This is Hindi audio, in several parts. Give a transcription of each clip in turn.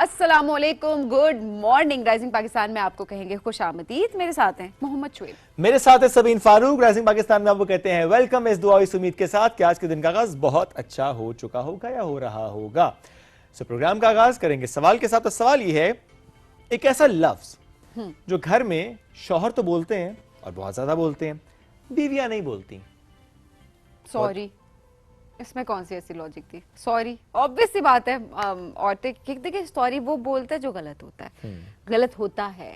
अस्सलामुअलैकुम, गुड मॉर्निंग। राइजिंग पाकिस्तान में आपको कहेंगे खुशामदीद। मेरे साथ हैं मोहम्मद शुएब, मेरे साथ है सबीन फारूक। राइजिंग पाकिस्तान में आपको कहते हैं वेलकम। इस दुआ इस उम्मीद के साथ कि आज के दिन का आगाज बहुत अच्छा हो चुका होगा या हो रहा होगा। प्रोग्राम का आगाज करेंगे सवाल के साथ। तो सवाल ये है, एक ऐसा लफ्ज जो घर में शौहर तो बोलते हैं और बहुत ज्यादा बोलते हैं, बीवियां नहीं बोलती। सॉरी। इसमें कौन सी ऐसी लॉजिक थी? सॉरी ऑब्वियस सी बात है। औरतें देखिए सॉरी वो बोलते हैं जो गलत होता है, गलत होता है।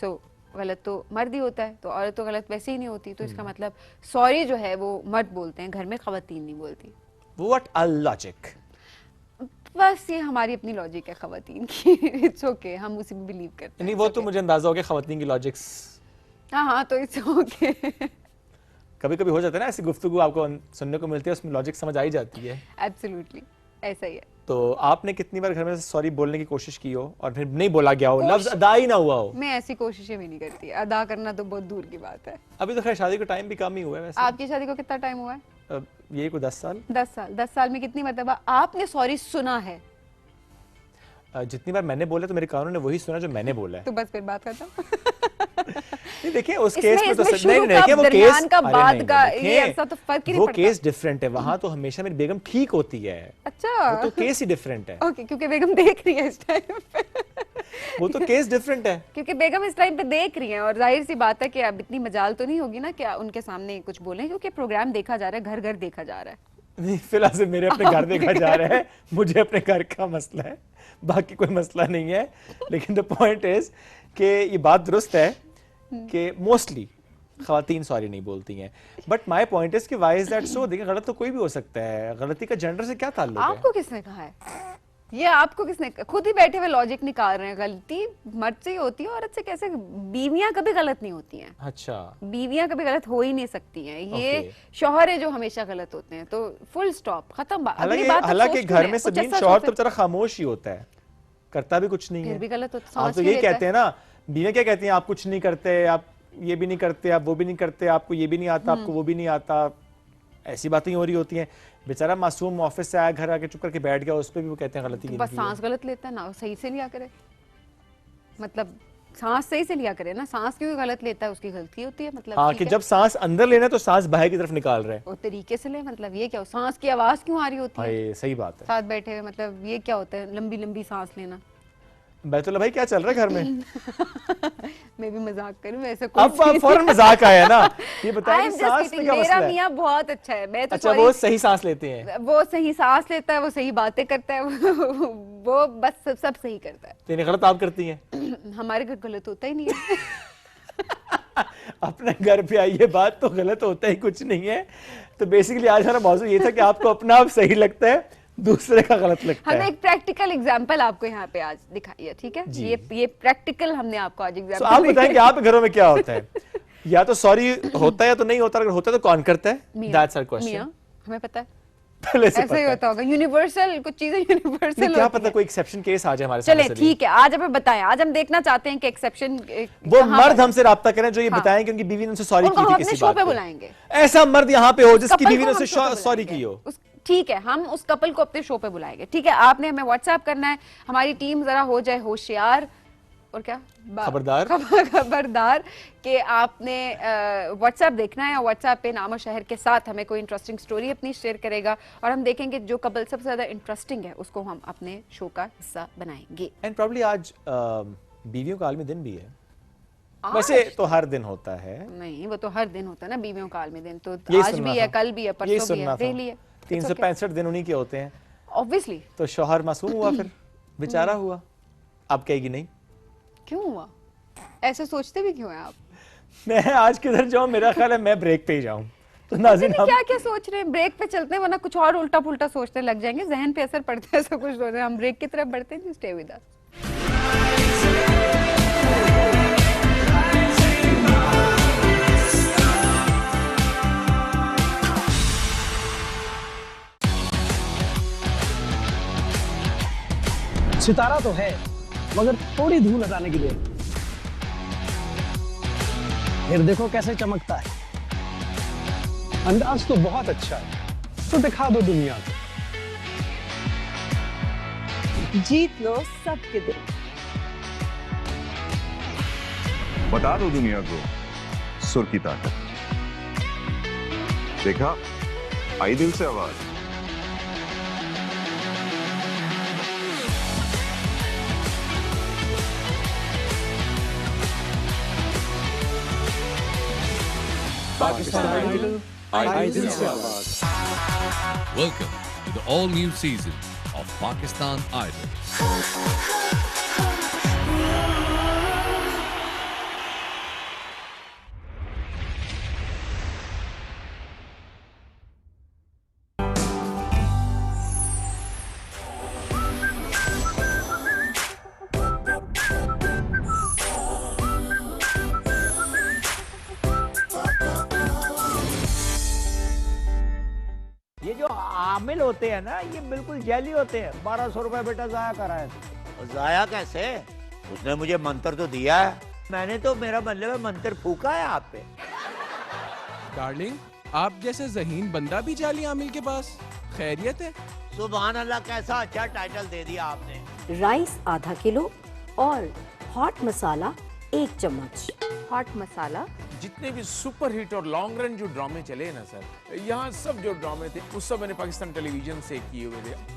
सो गलत तो मर्द ही होता है, तो औरत तो गलत वैसे ही नहीं होती। तो इसका मतलब सॉरी जो है वो मर्द बोलते हैं, घर में खवातीन नहीं बोलती। What a logic. बस ये हमारी अपनी लॉजिक है खवातीन की। इट्स ओके, हम उसी में बिलीव करते हैं। नहीं, वो तो मुझे अंदाजा हो गया खवातीन की लॉजिक्स। हाँ, तो इट्स ओके। कभी कभी हो जाता है ना ऐसी गुफ्तगू आपको सुनने को मिलती है, उसमें लॉजिक समझ आई जाती है। एब्सोल्युटली ऐसा ही है। तो आपने कितनी बार घर में सॉरी बोलने की कोशिश की हो और फिर नहीं बोला गया हो, लफ्ज अदा ही ना हुआ हो? मैं ऐसी कोशिशें भी नहीं करती, अदा करना तो बहुत दूर की बात है। अभी तो खैर शादी का टाइम भी कम ही हुआ है वैसे। आपकी शादी को कितना टाइम हुआ है? यही कोई 10 साल। 10 साल। 10 साल में कितनी मरतबा आपने सॉरी सुना है? जितनी बार मैंने बोला तो मेरे कानों ने वही सुना जो मैंने बोला है। तो बस फिर बात खत्म। नहीं देखिए उस केस में तो नहीं, वो केस का बाद का ये ऐसा तो फर्क ही नहीं पड़ता। पड़ता। वो केस डिफरेंट है, वहां तो हमेशा मेरी बेगम ठीक होती है। अच्छा, वो तो केस ही डिफरेंट है। ओके, क्योंकि बेगम देख रही है इस टाइम पे। वो तो केस डिफरेंट है क्योंकि बेगम इस टाइम पे देख रही है और जाहिर सी बात है कि अब इतनी मजाल तो नहीं होगी ना कि उनके सामने कुछ बोलें, क्योंकि प्रोग्राम देखा जा रहा है, घर घर देखा जा रहा है। नहीं, फिलहाल से मेरे अपने घर देखा जा रहा है, मुझे अपने घर का मसला है, बाकी कोई मसला नहीं है। लेकिन द पॉइंट इज कि ये बात दुरुस्त है कि मोस्टली ख़वातीन सॉरी नहीं बोलती हैं। बट माय पॉइंट इज कि व्हाई इज दैट सो? देखिए गलत तो कोई भी हो सकता है, गलती का जेंडर से क्या ताल्लुक है? आपको किसने कहा है ये? आपको किसने खुद ही बैठे हुए लॉजिक निकाल रहे हैं। गलती मर्द से ही होती है, औरत से कैसे? बीवियां कभी गलत नहीं होती हैं। अच्छा, बीवियां कभी गलत हो ही नहीं सकती हैं। ये शौहर है जो हमेशा गलत होते हैं। तो फुल स्टॉप, खत्म बात। हालांकि घर में सबीन शौहर तो बेचारा खामोश ही होता है, करता भी कुछ नहीं है। फिर भी गलत होता। आप तो यही कहते हैं ना, बीवियां क्या कहती हैं, आप कुछ नहीं करते, आप ये भी नहीं करते, आप वो भी नहीं करते, आपको ये भी नहीं आता, आपको वो भी नहीं आता। ऐसी बातें हो रही होती हैं। बेचारा मासूम ऑफिस से आया, घर आके चुप करके बैठ गया, उस पर भी वो कहते हैं गलती। बस सांस गलत लेता है ना, सही से लिया करे। मतलब सांस सही से लिया करे ना, सांस क्यों गलत लेता है, उसकी गलती होती है। मतलब हाँ, कि जब सांस अंदर लेना है तो सांस बाहर की तरफ निकाल रहे हैं, वो तरीके से ले। मतलब ये क्या, सांस की आवाज क्यों आ रही होती है? सही बात है। साथ बैठे हुए, मतलब ये क्या होता है लंबी लंबी सांस लेना? बैतुल्ला भाई क्या चल रहा है घर में? मैं भी मजाक करूं वैसे। अब फौरन मजाक आया ना। ये बताइए सांस में क्या मसला है? मेरा मियां बहुत अच्छा है। मैं तो अच्छा, वो सही सांस लेते हैं, वो सही सांस लेता है, वो सही बातें करता है, वो बस सब सही करता है। तो गलत आप करती हैं? हमारे घर गलत होता ही नहीं है। अपने घर पे आई, ये बात तो गलत होता ही कुछ नहीं है। तो बेसिकली आज हमारा मौजू ये था कि आपको अपना आप सही लगता है, दूसरे का गलत लगता है। हमने एक प्रैक्टिकल एग्जांपल आपको यहाँ पे आज दिखाई है, ठीक है? ये प्रैक्टिकल हमने आपको आज एग्जांपल। आप बताएं कि आपके घरों में क्या होता है? या तो सॉरी होता है या तो नहीं होता। अगर होता है तो कौन करता है? That's our question. हमें पता है पहले से ऐसा ही होता होगा। यूनिवर्सल कुछ चीजें यूनिवर्सल। क्या पता कोई एक्सेप्शन केस आ जाए हमारे सामने। चले ठीक है, आज हमें बताएं। आज हम देखना चाहते हैं कि एक्सेप्शन वो मर्द हमसे राब्ता करें जो ये बताएं कि उनकी बीवी ने उनसे सॉरी की थी किसी बात पे। बुलाएंगे ऐसा मर्द यहाँ पे हो जिसकी बीवी ने उनसे सॉरी की हो। ठीक है, हम उस कपल को अपने शो पे बुलाएंगे। ठीक है, आपने हमें व्हाट्सएप करना है। हमारी टीम जरा हो जाए होशियार और क्या खबरदार कि आपने व्हाट्सएप देखना है। व्हाट्सएप पे नाम और शहर के साथ हमें कोई इंटरेस्टिंग स्टोरी अपनी शेयर करेगा और हम देखेंगे जो कपल सबसे ज्यादा इंटरेस्टिंग है उसको हम अपने शो का हिस्सा बनाएंगे। एंड प्रॉब्ली आज बीवियों का आलमी दिन भी है। वैसे तो हर दिन होता है। नहीं, वो तो हर दिन होता है ना बीवियों का आलमी दिन। तो आज भी है, कल भी है, परसों भी है, डेली है। 365 दिन उन्हीं के होते हैं ऑब्वियसली। तो शौहर मासूम हुआ, फिर बेचारा हुआ। आप कहेगी नहीं क्यों हुआ? ऐसे सोचते भी क्यों हैं आप? मैं आज किधर जाऊं, मेरा ख्याल है मैं ब्रेक पे ही जाऊं। तो नाज़रीन क्या क्या सोच रहे हैं? ब्रेक पे चलते हैं, वरना कुछ और उल्टा पुल्टा सोचने लग जाएंगे, जहन पे असर पड़ता है। ऐसा कुछ सोच रहे हैं हम, ब्रेक की तरफ बढ़ते हैं। Stay with us. सितारा तो है मगर थोड़ी धूल हटाने की देर। फिर देखो कैसे चमकता है। अंदाज तो बहुत अच्छा है, तो दिखा दो दुनिया को। जीत लो सबके दिल। बता दो दुनिया को सुर की ताकत। देखा, आई दिल से आवाज। Pakistan Idol, आई दिल से आवाज। Welcome to the all-new season of Pakistan Idol. ये जो आमिल होते हैं ना, ये बिल्कुल जैली होते हैं। 1200 रुपए बेटा जाया करा है। और जाया कैसे? उसने मुझे मंत्र तो दिया है। मैंने तो, मेरा मतलब है, मंत्र फूका है आप पे। डार्लिंग, आप जैसे ज़हीन बंदा भी जाली आमिल के पास। खैरियत है? सुभान अल्लाह, कैसा अच्छा टाइटल दे दिया आपने। राइस आधा किलो और हॉट मसाला 1 चम्मच। हॉट मसाला। जितने भी सुपर हिट और लॉन्ग रन जो ड्रामे चले ना सर, यहाँ सब जो ड्रामे थे वो सब मैंने पाकिस्तान टेलीविजन से किए हुए थे।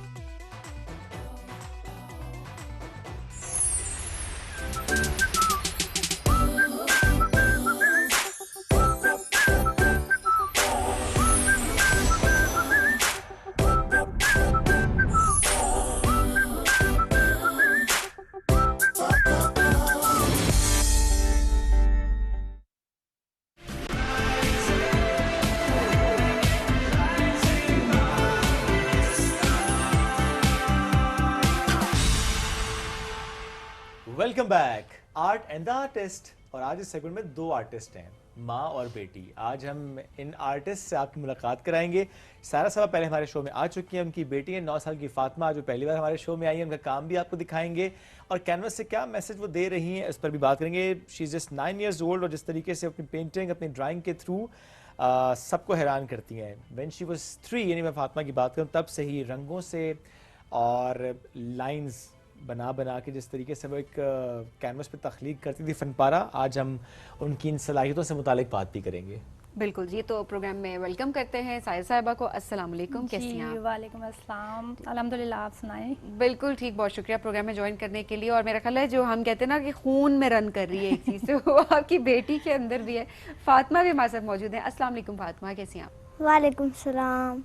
Welcome back, art and the artist. और आज इस सेगमेंट में 2 आर्टिस्ट हैं, माँ और बेटी। आज हम इन आर्टिस्ट से आपकी मुलाकात कराएंगे। सारा साहब पहले हमारे शो में आ चुकी हैं, उनकी बेटी है 9 साल की फातिमा, आज वो पहली बार हमारे शो में आई है। उनका काम भी आपको दिखाएंगे और कैनवस से क्या मैसेज वो दे रही हैं इस पर भी बात करेंगे। She is just 9 years old और जिस तरीके से अपनी पेंटिंग, अपनी ड्राइंग के थ्रू सबको हैरान करती हैं। व्हेन शी वाज 3, यानी मैं फातिमा की बात करूँ, तब से ही रंगों से और लाइंस बना बना के जिस तरीके से वो एक कैनवस पे तख्लीक करती थी फनपारा, आज हम उनकी इन सलाहियतों से मुतालिक बात भी करेंगे। बिल्कुल जी, तो प्रोग्राम में वेलकम करते हैं साहिर साहिबा को। अस्सलाम वालेकुम, कैसी हैं आप? वालेकुम अस्सलाम, अल्हम्दुलिल्लाह, आप सुनाएं? बिल्कुल ठीक, बहुत शुक्रिया प्रोग्राम में ज्वाइन करने के लिए। और मेरा ख्याल है जो हम कहते हैं ना कि खून में रन कर रही है एक चीज़, तो वो आपकी बेटी के अंदर भी है। फातिमा भी हमारे साथ मौजूद है। अस्सलाम वालेकुम फातिमा, कैसी हैं आप? वालेकुम सलाम,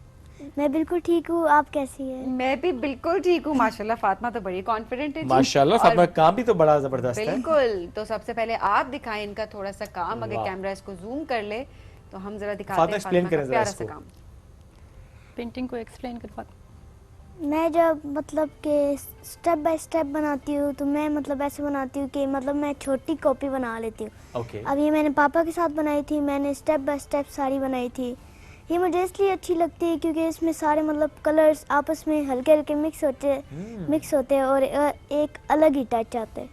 मैं बिल्कुल ठीक हूँ, आप कैसी हैं? मैं भी बिल्कुल ठीक हूँ माशाल्लाह। फातिमा तो बड़ी कॉन्फिडेंट है जी। माशाल्लाह, फातिमा का काम भी तो बड़ा जबरदस्त है। बिल्कुल, तो सबसे पहले आप दिखाएं इनका थोड़ा सा काम। अगर वाह। कैमरा इसको जूम कर ले तो हम जरा दिखाते फातिमा हैं एक्सप्लेन फातिमा करें का जरा प्यारा सा इसको। काम। पेंटिंग को एक्सप्लेन कर पाते? मैं जब मतलब के स्टेप बाय स्टेप बनाती हूँ तो मैं मतलब ऐसे बनाती हूँ कि मतलब मैं छोटी कॉपी बना लेती हूँ। ओके। अब ये मैंने पापा के साथ बनाई थी, मैंने स्टेप बाय स्टेप सारी बनाई थी। ये मुझे इसलिए अच्छी लगती है क्योंकि इसमें सारे मतलब कलर्स आपस में हल्के हल्के मिक्स होते हैं और एक अलग ही टच आता है।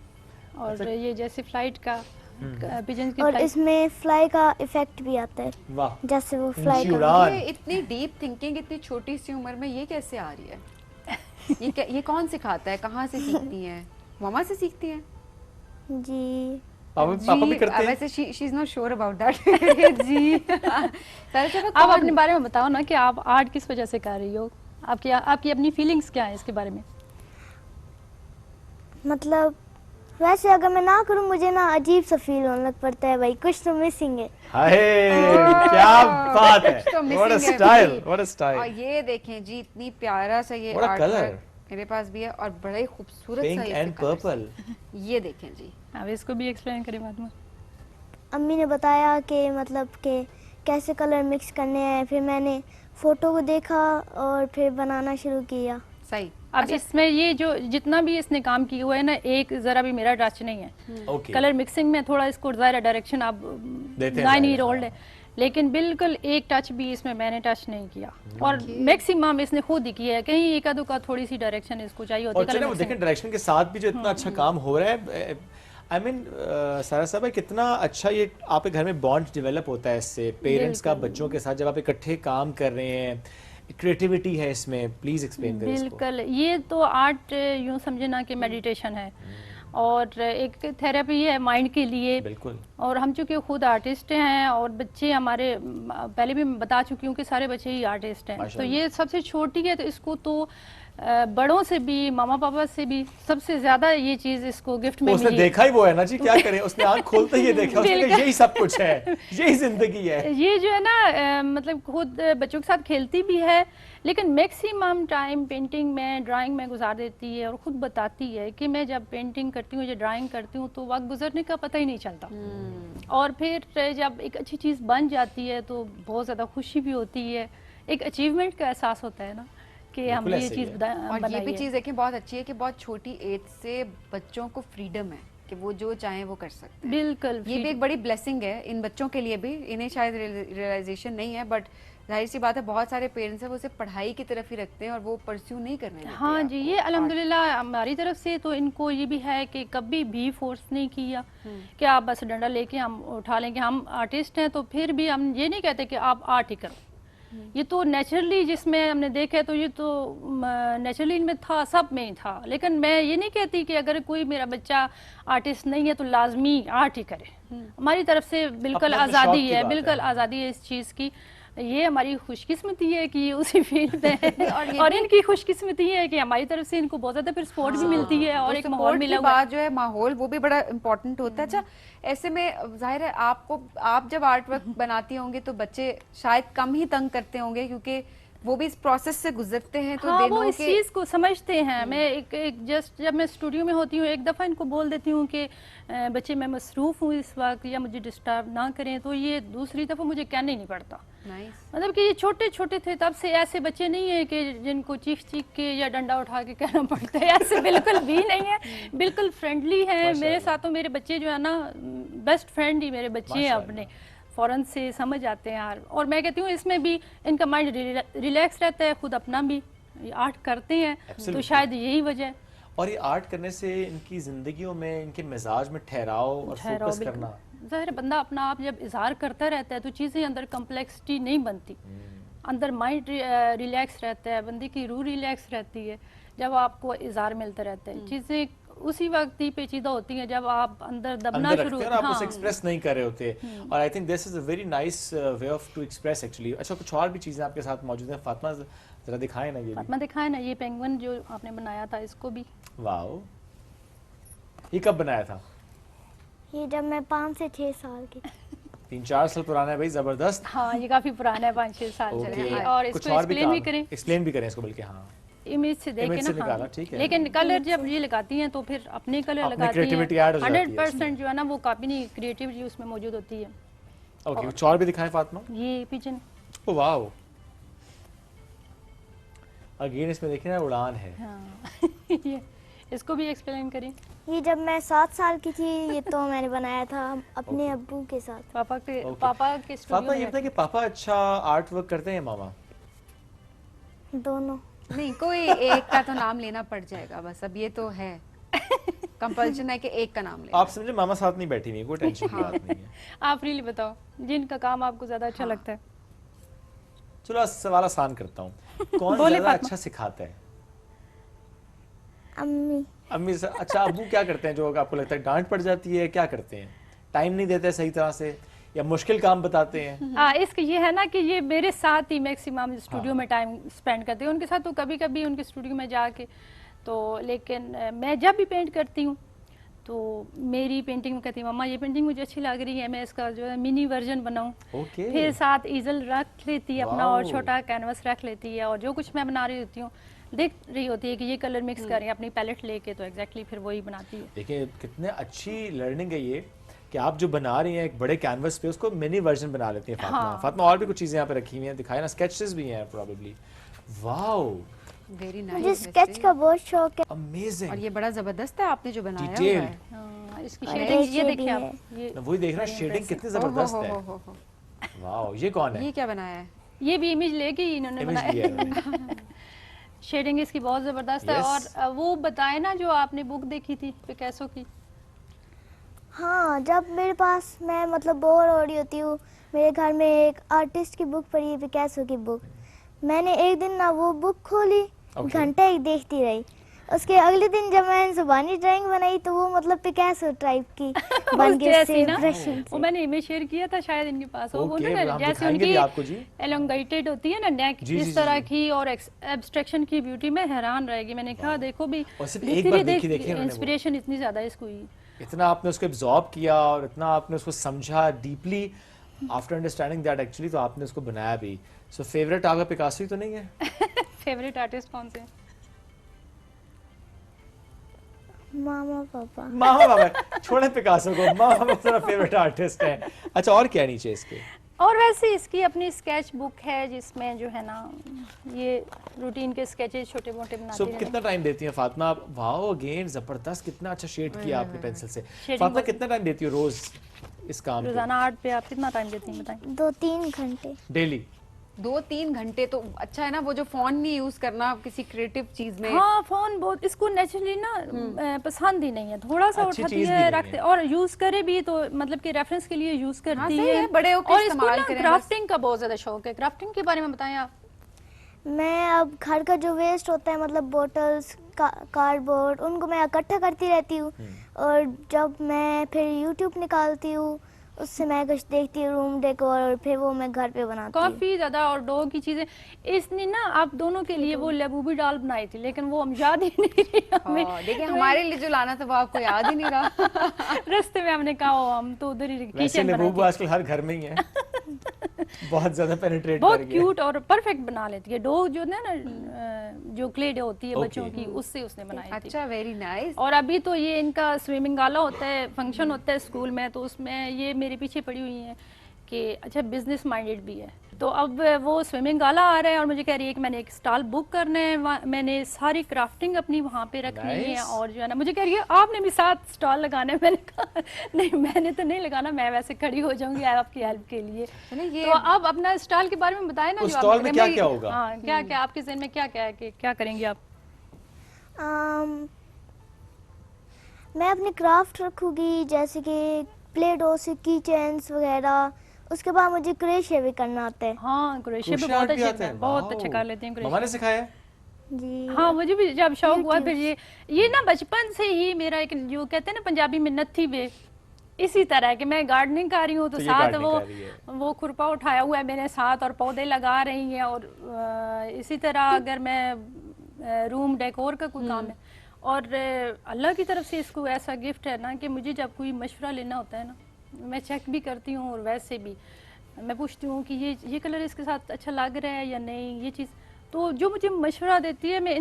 और ये जैसे फ्लाइट का पिजन की और फ्लाइट, इसमें फ्लाई का इफेक्ट भी आता है, वाह, जैसे वो फ्लाई ऊंची का। उड़ान। ये इतनी डीप थिंकिंग इतनी छोटी सी उम्र में ये कैसे आ रही है? ये कौन सिखाता है? कहाँ से सीखती हैं? मम्मा से सीखती हैं? जी पापा भी करते हैं। वैसे she is not sure about that. जी आप अपने बारे में बताओ ना कि आप आर्ट किस वजह से कर रही हो, आपकी अपनी फीलिंग्स क्या है इसके बारे में? मतलब वैसे अगर मैं ना करूं मुझे ना अजीब सा फील होने लग पड़ता है, भाई कुछ तो मिसिंग है। हाय, क्या बात है, तो व्हाट अ missing है स्टाइल, भाई। व्हाट अ और स्टाइल। ये देखें जी, इतनी प्यारा सा ये What a आर्ट color। मेरे पास भी है और बड़ा ही खूबसूरत सा पिंक ये एंड colours। पर्पल। ये देखें जी, अब इसको भी एक्सप्लेन करें बाद में। अम्मी ने बताया कि मतलब कि कैसे कलर मिक्स करने हैं, फिर मैंने फोटो को देखा और फिर बनाना शुरू किया। सही। अब इसमें ये जो जितना भी इसने काम किया हुआ है ना, एक जरा भी मेरा टच नहीं है। ओके। कलर मिक्सिंग में थोड़ा इसको ज़ाहिर डायरेक्शन आप देते हैं 9 year ज़ाहिर, old है, लेकिन बिल्कुल एक टच भी इसमें मैंने टच नहीं किया। और मैक्सिमम इसने खुद ही किया है, कहीं एक आधो का थोड़ी सी डायरेक्शन इसको चाहिए होती और है। चलिए वो देखें डायरेक्शन के साथ भी जो इतना अच्छा काम हो रहा है। आई मीन सारा साहब, कितना अच्छा ये आपके घर में बॉन्ड डेवलप होता है इससे, पेरेंट्स का बच्चों के साथ जब आप इकट्ठे काम कर रहे हैं, क्रिएटिविटी है इसमें, प्लीज एक्सप्लेन करें इसको। बिल्कुल, ये तो आर्ट यूं समझे ना कि मेडिटेशन है और एक थेरेपी है माइंड के लिए। बिल्कुल। और हम चूँकि खुद आर्टिस्ट हैं और बच्चे हमारे, पहले भी मैं बता चुकी हूँ कि सारे बच्चे ही आर्टिस्ट हैं, तो ये सबसे छोटी है, तो इसको तो बड़ों से भी, मामा पापा से भी सबसे ज्यादा ये चीज इसको गिफ्ट में उसने देखा ही वो है ना जी, क्या करें, उसने आंख खोलते ही ये देखा, उसने कहा यही सब कुछ है, यही जिंदगी है। ये जो है ना मतलब खुद बच्चों के साथ खेलती भी है, लेकिन मैक्सिमम टाइम पेंटिंग में, ड्राइंग में गुजार देती है और खुद बताती है कि मैं जब पेंटिंग करती हूँ या ड्राइंग करती हूँ तो वक्त गुजरने का पता ही नहीं चलता। और फिर जब एक अच्छी चीज़ बन जाती है तो बहुत ज़्यादा खुशी भी होती है, एक अचीवमेंट का एहसास होता है ना कि हम ये चीज़ और ये भी चीज़ है कि बहुत अच्छी है कि बहुत छोटी एज से बच्चों को फ्रीडम है कि वो जो चाहें वो कर सकते हैं। बिल्कुल, ये भी एक बड़ी ब्लेसिंग है इन बच्चों के लिए भी, इन्हें शायद रियलाइजेशन नहीं है, बट जाहिर सी बात है बहुत सारे पेरेंट्स हैं वो सिर्फ पढ़ाई की तरफ ही रखते हैं और वो परस्यू नहीं करने देते। हाँ जी, ये अल्हम्दुलिल्लाह हमारी तरफ से तो इनको ये भी है कि कभी भी फोर्स नहीं किया कि आप बस डंडा लेके हम उठा लेंगे, हम आर्टिस्ट हैं तो फिर भी हम ये नहीं कहते कि आप आर्ट ही करो। ये तो नेचुरली जिसमें हमने देखा है तो ये तो नेचुरली इनमें था, सब में ही था, लेकिन मैं ये नहीं कहती कि अगर कोई मेरा बच्चा आर्टिस्ट नहीं है तो लाजमी आर्ट ही करे। हमारी तरफ से बिल्कुल आज़ादी है, बिल्कुल आज़ादी है इस चीज़ की। ये हमारी खुशकिस्मती है कि ये उसी फील्ड में है और इनकी खुशकिस्मती है कि हमारी तरफ से इनको बहुत ज़्यादा फिर सपोर्ट भी मिलती है और एक माहौल मिला हुआ है। जो है माहौल वो भी बड़ा इम्पोर्टेंट होता है। अच्छा, ऐसे में जाहिर है आप जब आर्ट वर्क बनाती होंगे तो बच्चे शायद कम ही तंग करते होंगे क्योंकि वो भी इस प्रोसेस से गुजरते हैं, तो हाँ, वो इस चीज़ को समझते हैं। मैं एक जस्ट जब मैं स्टूडियो में होती हूँ एक दफ़ा इनको बोल देती हूँ कि बच्चे मैं मसरूफ़ हूँ इस वक्त या मुझे डिस्टर्ब ना करें, तो ये दूसरी दफ़ा मुझे कहना ही नहीं पड़ता। मतलब कि ये छोटे छोटे थे तब से ऐसे बच्चे नहीं है कि जिनको चीख चीख के या डंडा उठा के कहना पड़ता है, ऐसे बिल्कुल भी नहीं है, बिल्कुल फ्रेंडली है मेरे साथ। तो मेरे बच्चे जो है ना बेस्ट फ्रेंड ही मेरे बच्चे हैं, अपने फ़ौरन से समझ आते हैं यार। और मैं कहती हूँ इसमें भी इनका माइंड रिलैक्स रहता है, खुद अपना भी आर्ट करते हैं तो शायद यही वजह है। और ये आर्ट करने से इनकी जिंदगियों में, इनके मिजाज में ठहराव और फोकस करना, ज़ाहिर बंदा अपना आप जब इजहार करता रहता है तो चीज़ें अंदर कम्प्लेक्सिटी नहीं बनती, अंदर माइंड रिलैक्स रहता है, बंदे की रूह रिलैक्स रहती है जब आपको इजहार मिलता रहता है। चीज़ें उसी वक्त ही पेचीदा होती हैं जब आप अंदर दबना शुरू होते हैं, आप उसे एक्सप्रेस नहीं कर रहे होते। और I think this is a very nice way of to express actually. अच्छा, कुछ और भी चीजें आपके साथ मौजूद हैं, फातिमा जरा दिखाएं ना। ये फातिमा दिखाएं ना, ये पेंगुइन जो आपने बनाया था इसको भी। वाओ, ये कब बनाया था? ये जब मैं 5 से 6 साल की। 3-4 साल पुराना है भाई, जबरदस्त। हाँ, ये काफी पुराना है, 5-6 साल चले। और इसको एक्सप्लेन भी करें इसको, बल्कि हाँ इमेज से देख के ना, हाँ। लेकिन कलर जब ये लगाती हैं तो फिर अपने कलर लगाती हैं, 100% जो है ना वो काफी नहीं, क्रिएटिविटी उसमें मौजूद होती है। ओके, कुछ और भी दिखाएं फातिमा। ये पिजन, ओह वाओ, अगेन इसमें देखिए ना उड़ान है। हाँ। ये इसको भी एक्सप्लेन करें। ये जब मैं 7 साल की थी ये तो मैंने बनाया था अपने अब्बू के साथ, पापा के स्टूडियो में। ये पता है कि पापा अच्छा आर्ट वर्क करते हैं, मामा दोनों? नहीं, कोई एक का तो नाम लेना पड़ जाएगा बस, अब ये तो है कंपल्शन है कि एक का नाम ले। आप समझे मामा साथ नहीं बैठी हुई, कोई टेंशन की बात नहीं है। आप रियली बताओ जिनका काम आपको ज्यादा अच्छा लगता है। चलो सवाल आसान करता हूँ, कौन ज्यादा अच्छा सिखाता है? अम्मी। अम्मी से? अच्छा, अब्बू क्या करते हैं जो आपको लगता है डांट पड़ जाती है, क्या करते हैं? टाइम नहीं देते सही तरह से या मुश्किल काम बताते हैं? इसका ये है ना कि ये मेरे साथ ही मैक्सिमम स्टूडियो में टाइम स्पेंड करते हैं, उनके साथ तो कभी कभी उनके स्टूडियो में जाके तो, लेकिन मैं जब भी पेंट करती हूँ तो मेरी पेंटिंग में कहती है मम्मा ये पेंटिंग मुझे अच्छी लग रही है, मैं इसका जो है मिनी वर्जन बनाऊँ। फिर साथ ईजल रख लेती है अपना और छोटा कैनवस रख लेती है और जो कुछ मैं बना रही होती हूँ देख रही होती है कि ये कलर मिक्स करें अपनी पैलेट लेके, तो एग्जैक्टली फिर वही बनाती है। देखिए कितने अच्छी लर्निंग है ये कि आप जो बना रही हैं एक बड़े कैनवस पे उसको मिनी वर्जन बना लेती हैं फातिमा। हाँ। फातिमा और भी कुछ चीजें यहाँ पे रखी हुई हैं, दिखाए ना, स्केचेस भी हैं प्रोबेबली। Wow, very nice. मुझे स्केच का बहुत शौक है। अमेजिंग। और ये बड़ा जबरदस्त है आपने जो बनाया हुआ है। हां, इसकी शेडिंग ये देखिए आप, ये वही देख रहे हैं, शेडिंग कितनी जबरदस्त है। वाओ, ये कौन है? ये क्या बनाया है? ये भी इमेज लेके इन्होंने बनाया। शेडिंग इसकी बहुत जबरदस्त है। और वो बताए ना जो आपने बुक देखी थी पिकासो की। हाँ, जब मेरे पास मैं मतलब बोर हो रही होती हूँ, मेरे घर में एक आर्टिस्ट की बुक पड़ी है, पिकासो की बुक, मैंने एक दिन ना वो बुक खोली, घंटा एक देखती रही। उसके अगले दिन जब मैंने जुबानी ड्राइंग बनाई तो वो मतलब पिकासो टाइप की बन गई जैसी ना, ब्रशिंग वो से। मैंने इमेज शेयर किया था शायद इनके पास, वो ओके, ना हम जैसे दिखाएंगे भी आपको जी। उनकी एलोंगेटेड होती है ना नेक, जी, जी, इस तरह जी। की, और एब्स्ट्रैक्शन की ब्यूटी में हैरान रहेगी। मैंने कहा देखो भी और सिर्फ एक बार देखी उन्होंने वो। इंस्पिरेशन इतनी ज्यादा इसको हुई। इतना आपने उसको एब्जॉर्ब किया और इतना आपने उसको समझा deeply, after understanding that actually, तो आपने उसको बनाया भी। सो फेवरेट आपका पिकासो ही तो नहीं है? फेवरेट आर्टिस्ट कौन से? मामा पापा। मामा बाबा छोड़े पिकासो को, मामा बाबा मेरा फेवरेट आर्टिस्ट है। अच्छा, और क्या नीचे इसके? और वैसे इसकी अपनी स्केच बुक है जिसमें जो है ना ये रूटीन के स्केचेस छोटे मोटे बनाती सो रहती कितना टाइम देती हैं फातिमा आप? वाओ, अगेन जबरदस्त, कितना अच्छा शेड किया आपने पेंसिल से। फातिमा बहुत- कितना टाइम देती हो रोज इस काम पे? रोजाना आर्ट पे आप कितना टाइम देती हैं बताएं? 2-3 घंटे। डेली? 2-3 घंटे तो अच्छा है ना। वो जो फोन नहीं यूज करना किसी क्रिएटिव चीज में। हाँ, फोन बहुत इसको नेचुरली ना पसंद ही नहीं है, थोड़ा सा अच्छी उठाती चीज़ भी है नहीं रखते, है। और यूज करे भी तो मतलब कि रेफरेंस के लिए यूज करती सही है। है, बड़े होके और इसको इस्तेमाल ना करें बस। क्राफ्टिंग का बहुत ज्यादा शौक है। क्राफ्टिंग के बारे में बताएं आप। मैं अब घर का जो वेस्ट होता है मतलब बोटल्स, कार्डबोर्ड, उनको मैं इकट्ठा करती रहती हूँ। और जब मैं फिर यूट्यूब निकालती हूँ, उससे मैं कुछ देखती हूँ रूम डेकोर, और फिर वो मैं घर पे बनाती हूँ। काफी ज्यादा और डॉग की चीजें इसने ना आप दोनों के लिए वो लेबूबी डाल बनाई थी, लेकिन वो हम याद ही नहीं रही हमें। देखिए हमारे लिए जो लाना था वो आपको याद ही नहीं रहा। रास्ते में हमने कहा हम तो उधर ही वैसे किचन लेबू बनाई आजकल हर घर में ही है। बहुत ज्यादा पेनिट्रेट बहुत कर गया। क्यूट और परफेक्ट बना लेती है। डॉग जो है ना जो क्ले डे होती है बच्चों की, उससे उसने बनाई थी। अच्छा, वेरी नाइस। और अभी तो ये इनका स्विमिंग गाला होता है, फंक्शन होता है स्कूल में, तो उसमें ये मेरे पीछे पड़ी हुई है कि अच्छा बिजनेस माइंडेड भी है। तो अब वो स्विमिंग गाला आ रहा है और मुझे कह रही है कि मैंने एक स्टॉल बुक करना है, मैंने सारी क्राफ्टिंग अपनी वहाँ पे रखनी है। Nice. और जो है ना मुझे कह रही है आपने भी 7 स्टॉल लगाने हैं। मैंने कहा नहीं, मैंने तो नहीं लगाना, मैं वैसे खड़ी हो जाऊंगी आपकी हेल्प के लिए। ये तो अब अपना स्टॉल के बारे में बताएं ना। उस जो आप स्टॉल लग में रहे क्या हैं। क्या होगा? हाँ, क्या क्या आपके ज़हन में क्या क्या है कि क्या करेंगे आप? मैं अपनी क्राफ्ट रखूँगी, जैसे कि प्ले डो से की चेन्स वगैरह। उसके बाद मुझे क्रोशिया भी करना आता है। हाँ, क्रोशिया भी क्रोशिया बहुत आर्ट भी अच्छे आता है? बहुत वाओ। अच्छे कर लेते हैं मम्मा क्रोशिया। ने सिखाया है? जी। हाँ, मुझे भी जब शौक हुआ फिर ये ना बचपन से ही मेरा एक जो कहते हैं ना पंजाबी में नत्थी बे, इसी तरह है कि मैं गार्डनिंग कर रही हूँ तो तो ये साथ gardening कर रही है। वो खुरपा उठाया हुआ है मेरे साथ और पौधे लगा रही हैं। और इसी तरह अगर मैं रूम डेकोर का कोई काम है, और अल्लाह की तरफ से इसको ऐसा गिफ्ट है ना कि मुझे जब कोई मशवरा लेना होता है ना, मैं चेक भी करती हूँ और वैसे भी मैं पूछती हूँ कि ये कलर इसके साथ अच्छा लग रहा है या नहीं, ये चीज़। तो जो मुझे मशवरा देती है मैं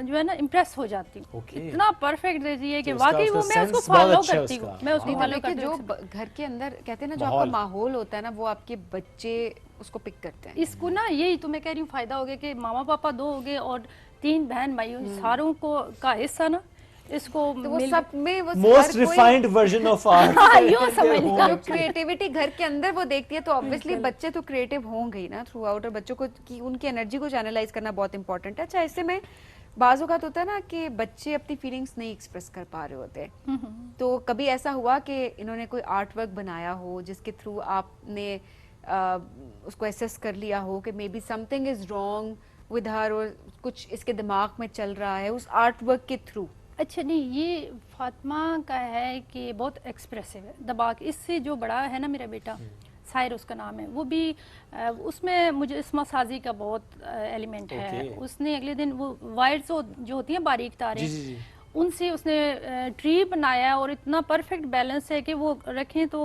जो है ना इम्प्रेस हो जाती हूँ। इतना परफेक्ट देती है कि तो वाकई वो मैं उसको फॉलो करती हूँ, मैं उसको फॉलो देखिए करती जो हूँ। घर के अंदर कहते हैं ना, जो आपका माहौल होता है ना, वो आपके बच्चे उसको पिक करते हैं। इसको ना यही तो मैं कह रही हूँ फायदा हो गया कि मामा पापा 2 हो गए और 3 बहन भाई, सारों को का हिस्सा ना इसको तो वो सब में वो most refined version of art. यूं समझ लो। जो क्रिएटिविटी घर के अंदर वो देखती है तो ऑब्वियसली बच्चे तो क्रिएटिव होंगे ही ना थ्रू आउट। और बच्चों को की उनकी एनर्जी को चैनलाइज करना बहुत इंपॉर्टेंट है। अच्छा, इससे में बाज़ औक़ात होता है ना कि बच्चे अपनी फीलिंग्स नहीं एक्सप्रेस कर पा रहे होते, तो कभी ऐसा हुआ कि इन्होंने कोई आर्ट वर्क बनाया हो जिसके थ्रू आपने उसको एसेस कर लिया हो कि may be something is wrong with her, और कुछ इसके दिमाग में चल रहा है उस आर्ट वर्क के थ्रू? अच्छा नहीं, ये फातिमा का है कि बहुत एक्सप्रेसिव है दबाक। इससे जो बड़ा है ना मेरा बेटा साहिर उसका नाम है, वो भी उसमें मुझे इसमा साजी का बहुत एलिमेंट है। उसने अगले दिन वो वायर्स जो होती हैं बारीक तारें, उनसे उसने ट्री बनाया और इतना परफेक्ट बैलेंस है कि वो रखें तो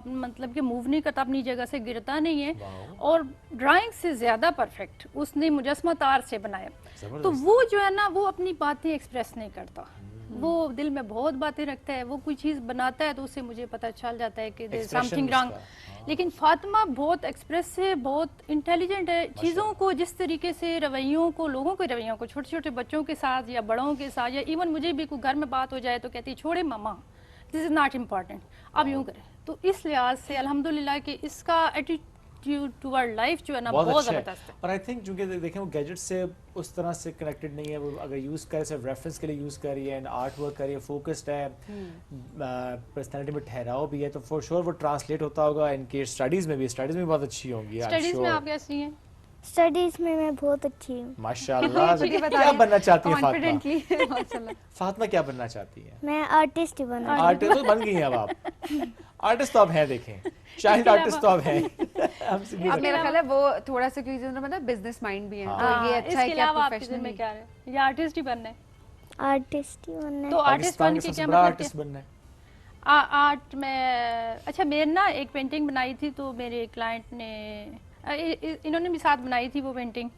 मतलब कि मूव नहीं करता, अपनी जगह से गिरता नहीं है। और ड्राइंग से ज़्यादा परफेक्ट उसने मुजस्मा तार से बनाया। तो वो जो है ना वो अपनी बातें एक्सप्रेस नहीं करता, वो दिल में बहुत बातें रखता है। वो कोई चीज़ बनाता है तो उससे मुझे पता चल जाता है कि समथिंग रॉन्ग। लेकिन फातिमा बहुत एक्सप्रेसिव, बहुत इंटेलिजेंट है। चीज़ों को जिस तरीके से रवैयों को, लोगों के रवैयों को, छोटे छोटे बच्चों के साथ या बड़ों के साथ, या इवन मुझे भी कोई घर में बात हो जाए तो कहती छोड़े मामा, दिस इज़ नॉट इम्पॉर्टेंट, अब यूँ करें। तो इस लिहाज से अल्हम्दुलिल्लाह कि इसका एटीट्यूड टुवर्ड लाइफ जो है ना बहुत ज़बरदस्त है। और आई थिंक चूंकि देखें वो गैजेट से उस तरह से कनेक्टेड नहीं है, वो अगर यूज़ करे सिर्फ रेफरेंस के लिए यूज़ कर रही है एंड आर्ट वर्क कर रही है, फोकस्ड है, पर्सनैलिटी में ठहराव भी है, तो फॉर श्योर वो ट्रांसलेट होता होगा इनके स्टडीज़ में भी बहुत अच्छी होंगी। स्टडीज़ में आप कैसी हैं? स्टडीज में मैं बहुत अच्छी हूँ। माशाल्लाह। खुद ही बता क्या रही है, बनना चाहती है फातिमा? कॉन्फिडेंटली माशाल्लाह। फातिमा क्या बनना चाहती है? मैं आर्टिस्ट ही बना। आर्टिस्ट तो बन गई हैं अब आप। आर्टिस्ट तो अब हैं, देखें चाइल्ड आर्टिस्ट तो अब हैं। अब मेरा ख्याल है वो थोड़ा सा क्योंकि उन्होंने मतलब बिजनेस माइंड भी है, तो ये अच्छा है इसके कि आप अलावा आपके दिल प्रोफेशनल में क्या है? ये आर्टिस्ट ही बनना है। आर्टिस्ट ही बनना तो है। आर्टिस्ट बन के क्या मतलब आर्टिस्ट बनना है? आर्ट में अच्छा मेरे ना एक पेंटिंग बनाई थी तो मेरे क्लाइंट ने इन्होंने भी साथ बनाई थी वो पेंटिंग,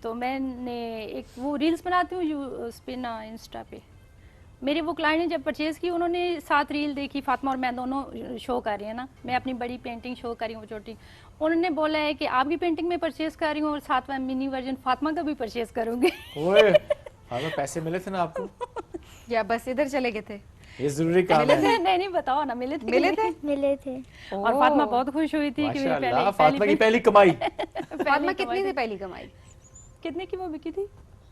तो मैंने एक वो रील्स बनाती हूँ उस पे ना इंस्टा पे, मेरे वो क्लाइंट ने जब परचेज़ की उन्होंने साथ रील देखी, फातिमा और मैं दोनों शो कर रही हैं ना, मैं अपनी बड़ी पेंटिंग शो कर रही हूँ छोटी, उन्होंने बोला है कि आपकी पेंटिंग में परचेज़ कर रही हूँ और साथ में मिनी वर्जन फातिमा का भी परचेज़ करूँगी। ओए हाँ, पैसे मिले थे ना आपको या बस इधर चले गए थे? ये जरूरी काम है। नहीं बताओ ना, मिले थे मिले थे। और फातिमा बहुत खुश हुई थी कि मेरी फातिमा की पहली कमाई। फातिमा कितनी थी पहली कमाई? कितने की वो बिकी थी?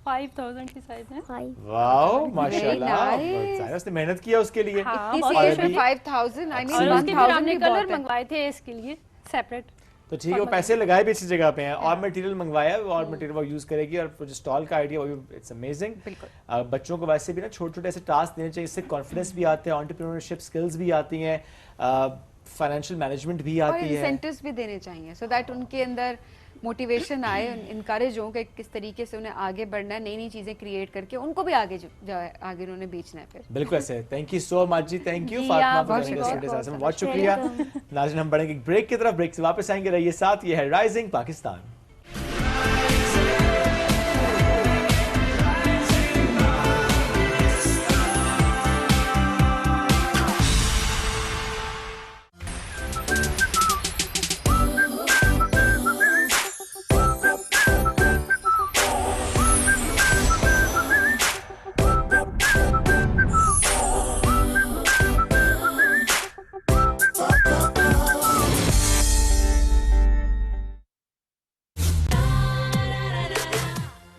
5000 की साइज है। वाओ माशाल्लाह, उसने मेहनत किया उसके लिए। हाँ, 5000 आई मीन 1000 हमने कलर मंगवाए थे इसके लिए सेपरेट, तो ठीक है, वो पैसे लगाए भी अच्छी जगह पे हैं और मटेरियल मंगवाया और मटेरियल वो यूज करेगी और जो स्टॉल का आइडिया वो इट्स अमेजिंग। बच्चों को वैसे भी ना छोटे छोटे ऐसे टास्क देने चाहिए, इससे कॉन्फिडेंस भी आते हैं, एंटरप्रेन्योरशिप स्किल्स भी आती हैं, फाइनेंशियल मैनेजमेंट भी आती है, इंसेंटिव्स भी देने चाहिए सो दैट उनके अंदर मोटिवेशन आए, इनकरेज हो कि किस तरीके से उन्हें आगे बढ़ना है, नई नई चीजें क्रिएट करके उनको भी आगे आगे उन्होंने बेचना है फिर। बिल्कुल ऐसे। थैंक यू सो मच जी, thank you Fatima for joining us today. बहुत शुक्रिया। नाज़रीन हम बढ़ेंगे ब्रेक की तरफ, ब्रेक से वापस आएंगे, रहिए साथ। ये है rising Pakistan.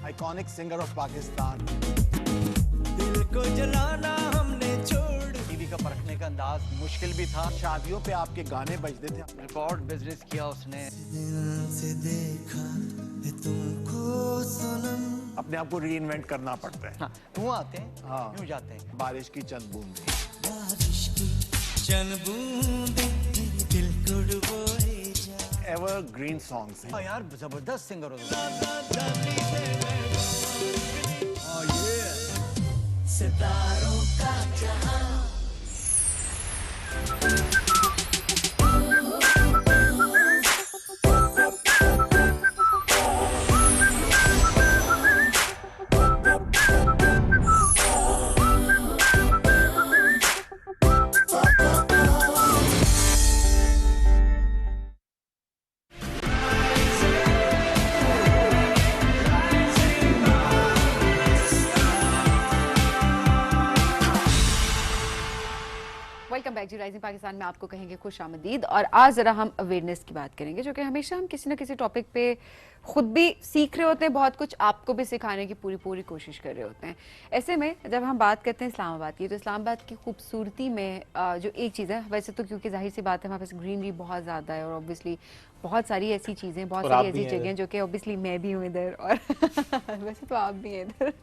Iconic singer of Pakistan. दिल को जलाना हमने छोड़, टीवी का परखने का अंदाज मुश्किल भी था, शादियों पे आपके गाने बजते थे, रिकॉर्ड बिजनेस किया उसने। दिल से देखा है तुमको सनम, अपने आप को रीइन्वेंट करना पड़ता है। हाँ, यूं आते हैं, हाँ, यूं जाते हैं। बारिश की चंद बूंदे, बारिश की चंद बूंदे दिल को डुबोए जा। एवर ग्रीन सॉन्ग्स हैं। यार जबरदस्त सिंगर हो। सितारों का जहां। वेलकम बैक जी राइजिंग पाकिस्तान में आपको कहेंगे खुश आमदीद। और आज ज़रा हम अवेयरनेस की बात करेंगे, जो कि हमेशा हम किसी ना किसी टॉपिक पे खुद भी सीख रहे होते हैं, बहुत कुछ आपको भी सिखाने की पूरी कोशिश कर रहे होते हैं। ऐसे में जब हम बात करते हैं इस्लामाबाद की, तो इस्लामाबाद की खूबसूरती में जो एक चीज़ है, वैसे तो क्योंकि जाहिर सी बात है वहाँ पर ग्रीनरी बहुत ज़्यादा है और ऑब्वियसली बहुत सारी ऐसी चीज़ें, बहुत सारी ऐसी जगह जो कि ऑब्वियसली मैं भी हूँ इधर और वैसे तो आप भी हैं इधर,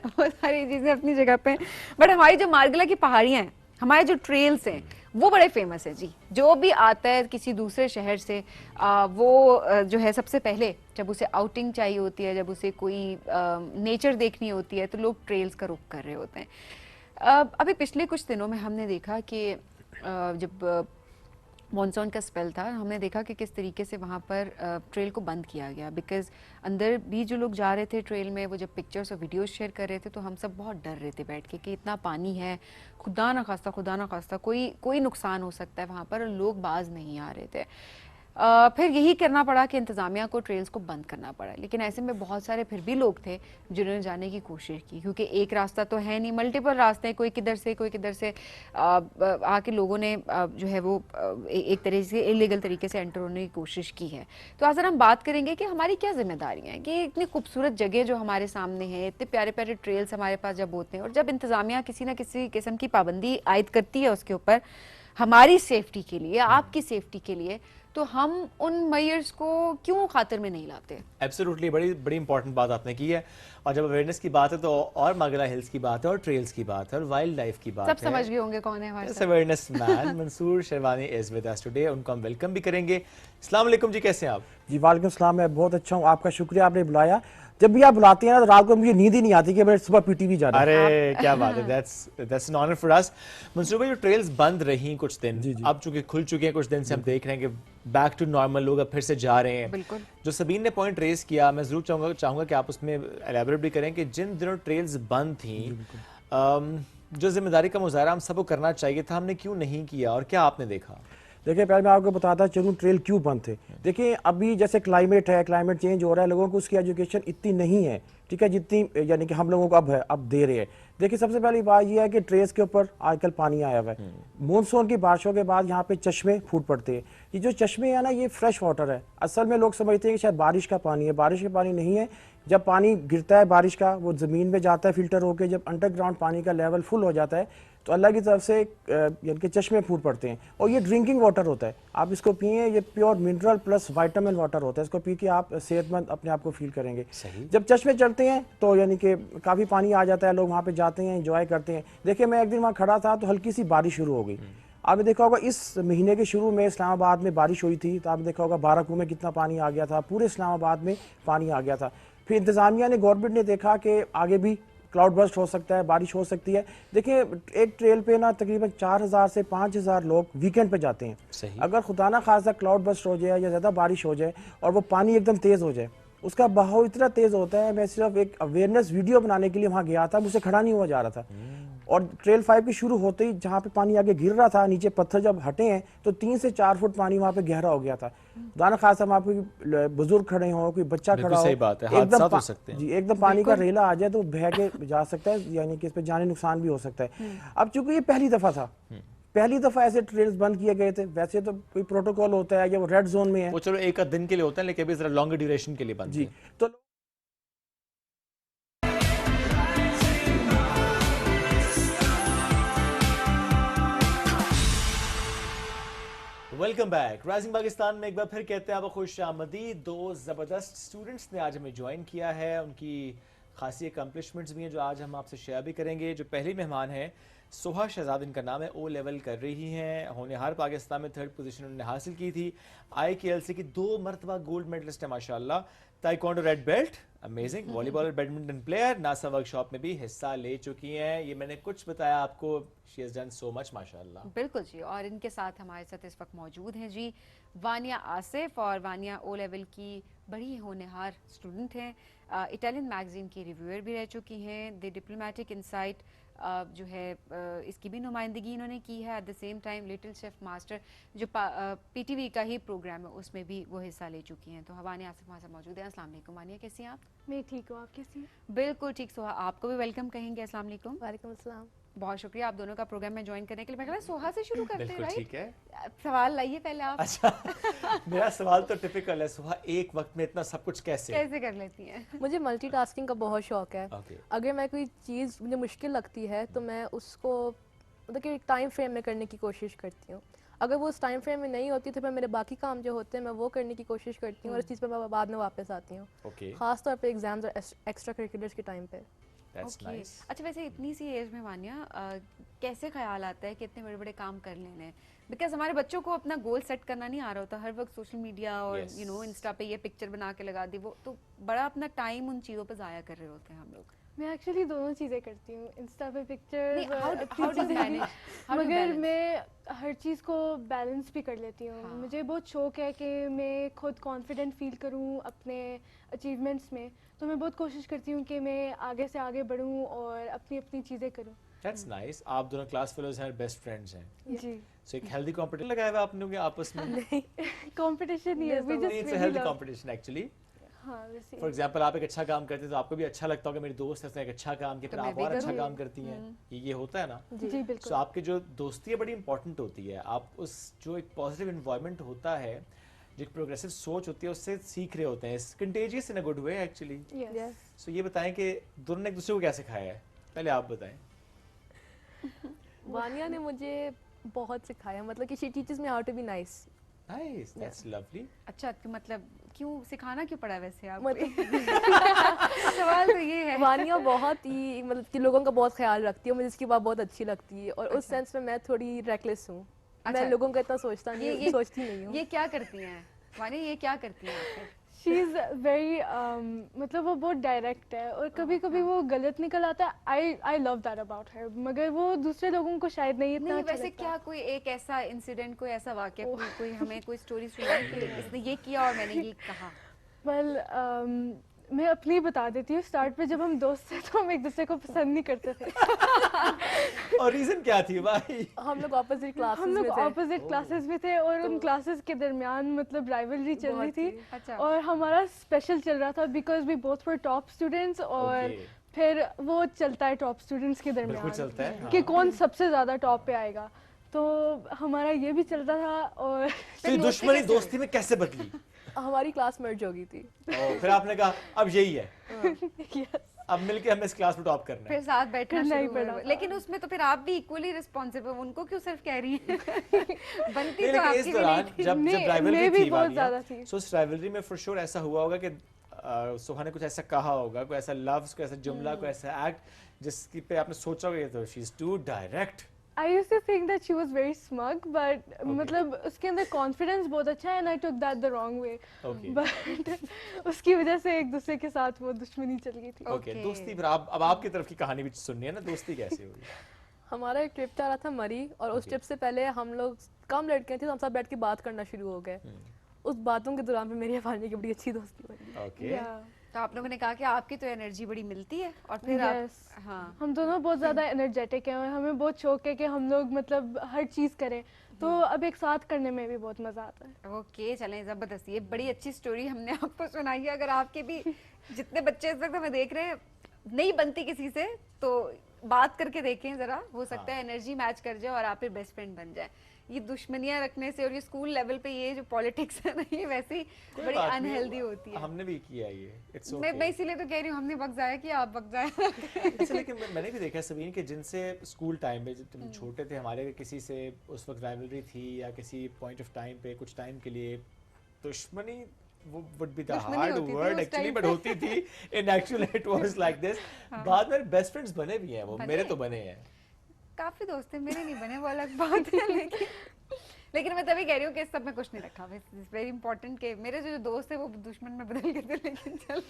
बहुत सारी चीज़ें अपनी जगह पे, बट हमारी जो मार्गला की पहाड़ियाँ हैं, हमारे जो ट्रेल्स हैं, वो बड़े फेमस है जी। जो भी आता है किसी दूसरे शहर से वो जो है सबसे पहले जब उसे आउटिंग चाहिए होती है, जब उसे कोई नेचर देखनी होती है, तो लोग ट्रेल्स का रुख कर रहे होते हैं। अभी पिछले कुछ दिनों में हमने देखा कि जब मॉनसून का स्पेल था, हमने देखा कि किस तरीके से वहाँ पर ट्रेल को बंद किया गया, बिकॉज़ अंदर भी जो लोग जा रहे थे ट्रेल में, वो जब पिक्चर्स और वीडियोस शेयर कर रहे थे तो हम सब बहुत डर रहे थे बैठ के कि इतना पानी है, खुदा ना खास्ता कोई नुकसान हो सकता है वहाँ पर, और लोग बाज नहीं आ रहे थे। फिर यही करना पड़ा कि इंतज़ामिया को ट्रेल्स को बंद करना पड़ा, लेकिन ऐसे में बहुत सारे फिर भी लोग थे जिन्होंने जाने की कोशिश की, क्योंकि एक रास्ता तो है नहीं, मल्टीपल रास्ते हैं, कोई किधर से आके लोगों ने जो है वो एक तरह से इलीगल तरीके से एंटर होने की कोशिश की है। तो आज हम बात करेंगे कि हमारी क्या जिम्मेदारियाँ हैं कि इतनी खूबसूरत जगह जो हमारे सामने है, इतने प्यारे प्यारे ट्रेल्स हमारे पास जब होते हैं, और जब इंतज़ामिया किसी न किसी किस्म की पाबंदी आयद करती है उसके ऊपर हमारी सेफ्टी के लिए, आपकी सेफ्टी के लिए, तो हम उन मैयर्स को क्यों खातिर में नहीं लाते? एब्सोल्युटली, बड़ी बड़ी इंपॉर्टेंट बात आपने की है। और जब अवेयरनेस की बात है तो और मागला हिल्स की बात है और ट्रेल्स की बात है और वाइल्ड लाइफ की बात है। सब समझ गए होंगे कौन है हमारे साथ। Awareness man Mansoor Sherwani is with us today, उनको हम वेलकम भी करेंगे। अस्सलाम वालेकुम जी, कैसे हैं आप? जी वालेकुम सलाम, मैं बहुत अच्छा हूँ, आपका शुक्रिया आपने बुलाया। जब भी आप बुलाते हैं ना तो रात को मुझे नींद ही नहीं आती कि मैं सुबह पीटीवी जा रहा हूँ। अरे क्या बात है, that's an honour for us. Mansoor भाई, जो ट्रेल्स बंद रही कुछ दिन, अब चूंकि खुल चुके हैं कुछ दिन से, हम देख रहे हैं कि बैक टू नॉर्मल लोग अब फिर से जा रहे हैं। बिल्कुल। जो सबीन ने पॉइंट रेज किया, मैं जरूर चाहूंगा कि आप उसमें एलैबोरेट भी करें कि जिन दिनों ट्रेल्स बंद थी, जो जिम्मेदारी का मुजाहरा हम सबको करना चाहिए था, हमने क्यों नहीं किया और क्या आपने देखा? देखिए पहले मैं आपको बताता चलूँ ट्रेल क्यों बंद थे। देखिए अभी जैसे क्लाइमेट है, क्लाइमेट चेंज हो रहा है, लोगों को उसकी एजुकेशन इतनी नहीं है, ठीक है, जितनी यानी कि हम लोगों को अब दे रहे हैं। देखिए सबसे पहली बात यह है कि ट्रेस के ऊपर आजकल पानी आया हुआ है। मानसून की बारिशों के बाद यहाँ पे चश्मे फूट पड़ते हैं। ये जो चश्मे है ना, ये फ्रेश वाटर है। असल में लोग समझते हैं कि शायद बारिश का पानी है, बारिश का पानी नहीं है। जब पानी गिरता है बारिश का, वो ज़मीन में जाता है फिल्टर होकर, जब अंडरग्राउंड पानी का लेवल फुल हो जाता है तो अल्लाह की तरफ से यानी कि चश्मे फूट पड़ते हैं। और ये ड्रिंकिंग वाटर होता है, आप इसको पिए, ये pure mineral plus vitamin water होता है। इसको पी के आप सेहतमंद अपने आप को फील करेंगे। जब चश्मे चलते हैं तो यानी कि काफ़ी पानी आ जाता है, लोग वहाँ पे जाते हैं, एंजॉय करते हैं। देखिए मैं एक दिन वहाँ खड़ा था तो हल्की सी बारिश शुरू हो गई। आपने देखा होगा इस महीने के शुरू में इस्लामाबाद में बारिश हुई थी, तो आपने देखा होगा बाराकू में कितना पानी आ गया था, पूरे इस्लामाबाद में पानी आ गया था। फिर इंतज़ामिया ने, गवर्नमेंट ने देखा कि आगे भी क्लाउड बर्स्ट हो सकता है, बारिश हो सकती है। देखिए एक ट्रेल पे ना तकरीबन 4000 से 5000 लोग वीकेंड पे जाते हैं। सही। अगर खुदा ना खासा क्लाउड बर्स्ट हो जाए या ज़्यादा बारिश हो जाए और वो पानी एकदम तेज़ हो जाए, उसका बहाव इतना तेज़ होता है। मैं सिर्फ एक अवेयरनेस वीडियो बनाने के लिए वहाँ गया था, मुझसे खड़ा नहीं हुआ जा रहा था। और ट्रेल 5 की शुरू होते ही जहाँ पे पानी आगे गिर रहा था, नीचे पत्थर जब हटे हैं तो 3 से 4 फुट पानी वहाँ पे गहरा हो गया था। दाना खास हम आपको बुजुर्ग खड़े हो, कोई बच्चा खड़ा हो, सही बात है, हादसात हो सकते हैं। जी एकदम पानी का रेला आ जाए तो बह के जा सकता है, यानी कि इस पे जानी नुकसान भी हो सकता है। अब चूंकि ये पहली दफा था, पहली दफा ऐसे ट्रेल्स बंद किए गए थे। वैसे तो कोई प्रोटोकॉल होता है या वो रेड जोन में है, वो चलो एक दिन के लिए होता है, लेकिन अभी जरा लॉन्गर ड्यूरेशन के लिए बंद जी। तो वेलकम बैक। राइजिंग पाकिस्तान में एक बार फिर कहते हैं आपको खुश आमदीद। दो ज़बरदस्त स्टूडेंट्स ने आज हमें ज्वाइन किया है, उनकी खासी अकम्पलिशमेंट्स भी हैं जो आज हम आपसे शेयर भी करेंगे। जो पहली मेहमान है सोहा शहजाद, इनका नाम है, ओ लेवल कर रही हैं, होनहार पाकिस्तान में 3rd पोजीशन उन्होंने हासिल की थी। IKLC की 2 मरतबा गोल्ड मेडलिस्ट है माशाल्लाह। Taekwondo red belt, amazing. Volleyball और बैडमिंटन प्लेयर, नासा वर्कशॉप में भी हिस्सा ले चुकी हैं। ये मैंने कुछ बताया आपको, she has done so much माशाल्लाह। बिल्कुल जी। और इनके साथ हमारे साथ इस वक्त मौजूद हैं जी वानिया आसिफ, और वानिया ओ लेवल की बड़ी होनहार स्टूडेंट हैं, इटालियन मैगजीन की रिव्यूअर भी रह चुकी हैं। द डिप्लोमेटिक इनसाइट जो है इसकी भी नुमाइंदगी इन्होंने की है। Eight the same time little chef master जो PTV का ही प्रोग्राम है उसमें भी वो हिस्सा ले चुकी हैं। तो वानिया आसिफ हमारे साथ मौजूद है। अस्सलाम वालेकुम वानिया, कैसी हैं आप? मैं ठीक हूँ, आप कैसी हैं? बिल्कुल ठीक। सोहा आपको भी वेलकम कहेंगे। अस्सलाम वालेकुम। वालेकुम अस्सलाम। बहुत शुक्रिया आप दोनों का प्रोग्राम में ज्वाइन करने के लिए। मैं कहता सोहा से शुरू करते हैं, बिल्कुल राइट? ठीक है, सवाल लाइए पहले आप। अच्छा मेरा सवाल तो टिपिकल है, सोहा एक वक्त में इतना सब कुछ कैसे कर लेती हैं? मुझे मल्टीटास्किंग का बहुत शौक है। अगर मैं कोई चीज़ मुझे मुश्किल लगती है तो मैं उसको मतलब कि एक टाइम फ्रेम में करने की कोशिश करती हूँ। अगर वो उस टाइम फ्रेम में नहीं होती तो मैं मेरे बाकी काम जो होते हैं मैं वो करने की कोशिश करती हूँ और इस चीज़ पर मैं बाद में वापस आती हूँ। खास तौर पे एग्जाम्स और एक्स्ट्रा करिकुलर्स के टाइम पे। nice. अच्छा वैसे इतनी सी एज में वानिया कैसे ख्याल आता है कि इतने बड़े बड़े काम कर लेने हैं? बिकॉज हमारे बच्चों को अपना गोल सेट करना नहीं आ रहा होता, हर वक्त सोशल मीडिया और यू नो इंस्टा पे ये पिक्चर बना के लगा दी, वो तो बड़ा अपना टाइम उन चीज़ों पे ज़ाया कर रहे होते हैं हम लोग। मैं एक्चुअली दोनों चीज़ें करती हूँ, इंस्टा पे पिक्चर्स, मगर मैं हर चीज़ को बैलेंस भी कर लेती हूँ। मुझे बहुत शौक है कि मैं खुद कॉन्फिडेंट फील करूँ अपने अचीवमेंट्स में, तो मैं बहुत कोशिश करती हूँ कि मैं आगे से आगे बढ़ूँ और अपनी अपनी चीज़ें करूँ। That's nice. आप दोनों क्लास फेलोज हैं, बेस्ट फ्रेंड्स हैं जी। सो एक हेल्दी कंपटीशन लगाया हुआ आपने आपस में? नहीं कंपटीशन नहीं है, it's a healthy competition actually. हाँ वैसे फॉर एग्जांपल आप एक अच्छा काम करते हैं तो आपको भी अच्छा लगता होगा मेरी दोस्त है एक अच्छा काम किया, फिर आप और अच्छा काम करती हैं, ये होता है ना? जी बिल्कुल। सो आपकी जो दोस्ती है बड़ी इंपॉर्टेंट होती है। आप उस जो एक पॉजिटिव एनवायरनमेंट होता है, जो एक प्रोग्रेसिव सोच होती है, उससे सीख रहे होते हैं, contagious in a good way actually. So ये बताएं कि दोनों ने एक दूसरे को क्या सिखाया है, पहले आप बताएं। वानिया ने मुझे बहुत सिखाया, मतलब कि she teaches me how to be nice. Nice, that's lovely. अच्छा, तो मतलब क्यों सिखाना क्यों पड़ा वैसे आप? मतलब सवाल तो ये है। वानिया बहुत ही मतलब कि लोगों का बहुत ख्याल रखती है, मुझे इसकी बात बहुत अच्छी लगती है, और उस अच्छा। सेंस में मैं थोड़ी रेकलेस हूँ। अच्छा। मैं लोगों का इतना सोचता नहीं, सोचती नहीं हूँ। ये क्या करती हैं वानिया, ये क्या करती हैं आपके? शी इज़ वेरी मतलब वो बहुत डायरेक्ट है और कभी कभी वो गलत निकल आता है। I love that about her, मगर वो दूसरे लोगों को शायद नहीं इतना नहीं, अच्छा वैसे लगता। क्या कोई एक ऐसा इंसिडेंट, कोई ऐसा वाकया, कोई हमें कोई स्टोरी सुनाए कि इसने ये किया और मैंने ये कहा? वेल मैं अपनी बता देती हूँ। स्टार्ट पे जब हम दोस्त थे तो हम एक दूसरे को पसंद नहीं करते थे। और रीजन क्या थी भाई? हम लोग ऑपोजिट क्लासेस हम में लोग थे। ऑपोजिट क्लासेस में थे और उन क्लासेस के दरमियान मतलब राइवलरी चल रही थी। अच्छा। और हमारा स्पेशल चल रहा था because we both were top students. और फिर वो चलता है टॉप स्टूडेंट्स के बिल्कुल चलता है, दरमियान कि कौन सबसे ज्यादा टॉप पे आएगा। तो हमारा ये भी चलता था। और तो दुश्मनी दोस्ती में कैसे बदली? हमारी क्लास मर्ज हो गई थी। फिर आपने कहा अब यही है, अब मिलके हमें इस क्लास में टॉप करना है। फिर साथ बैठना नहीं शुरू हुआ। पड़ा। लेकिन उसमें तो फिर आप भी इक्वली रिस्पॉन्सिबल, उनको क्यों सिर्फ कह रही हैं? बनती नहीं, तो लेकिन इस आपकी भी दौरान नहीं थी। जब नहीं, राइवलरी मैं भी थी बहुत वानिया, ज्यादा थी। सो उस राइवलरी में फॉर श्योर ऐसा हुआ होगा कि सुहा ने कुछ ऐसा कहा होगा, कोई ऐसा लफ्ज, कोई ऐसा जुमला, कोई ऐसा एक्ट जिसकी पे आपने सोचा होगा तो she is too direct. I used to think that she was very smug, but मतलब उसके अंदर confidence बहुत अच्छा है and I took that the wrong way. Okay. But उसकी वजह से एक दूसरे के साथ वो दुश्मनी चल गई थी। ओके, दोस्ती फिर अब आपकी तरफ की कहानी भी सुननी है ना, दोस्ती कैसे हुई? हमारा एक ट्रिप जा रहा था मरी, और उस ट्रिप से पहले हम लोग कम लड़के थे तो हम सब बैठ के बात करना शुरू हो गए। उस बातों के दौरान में मेरी वानिया की बड़ी अच्छी दोस्ती बनी। ओके। तो आप लोगों ने कहा कि आपकी तो एनर्जी बड़ी मिलती है और फिर Yes. आप, हाँ, हम दोनों बहुत ज़्यादा एनर्जेटिक हैं और हमें बहुत शौक है कि हम लोग मतलब हर चीज़ करें, तो अब एक साथ करने में भी बहुत मज़ा आता है। ओके, चलें, ज़बरदस्त। ये बड़ी अच्छी स्टोरी हमने आपको सुनाई है। अगर आपके भी जितने बच्चे इस वक्त हमें देख रहे हैं नहीं बनती किसी से, तो बात करके देखें ज़रा, हो सकता है एनर्जी मैच कर जाए और आप फिर बेस्ट फ्रेंड बन जाए। ये दुश्मनियां रखने से और ये स्कूल लेवल पे ये जो पॉलिटिक्स है ना, ये वैसे ही बड़ी अनहेल्दी होती है। हमने भी किया ये, इट्स ओके। मैं इसीलिए तो कह रही हूँ, हमने वक्त जाया किया, आप वक्त जाया। अच्छा, लेकिन मैंने भी देखा है सबीन कि जिनसे स्कूल टाइम में जब हम छोटे थे, हमारे अगर किसी से उस वक्त राइवलरी थी या किसी पॉइंट ऑफ टाइम पे कुछ टाइम के लिए दुश्मनी, वो would be the hard word actually, but होती थी। In actual it was like this। बाद में बेस्ट फ्रेंड्स बने भी हैं, वो मेरे तो बने हैं। काफी दोस्त हैं, मेरे नहीं बने, वो अलग बात है। लेकिन मैं तभी कह रही हूँ कि इस सब में कुछ नहीं रखा। इट्स वेरी इंपॉर्टेंट कि मेरे जो दोस्त है वो दुश्मन में बदल गए थे, लेकिन चल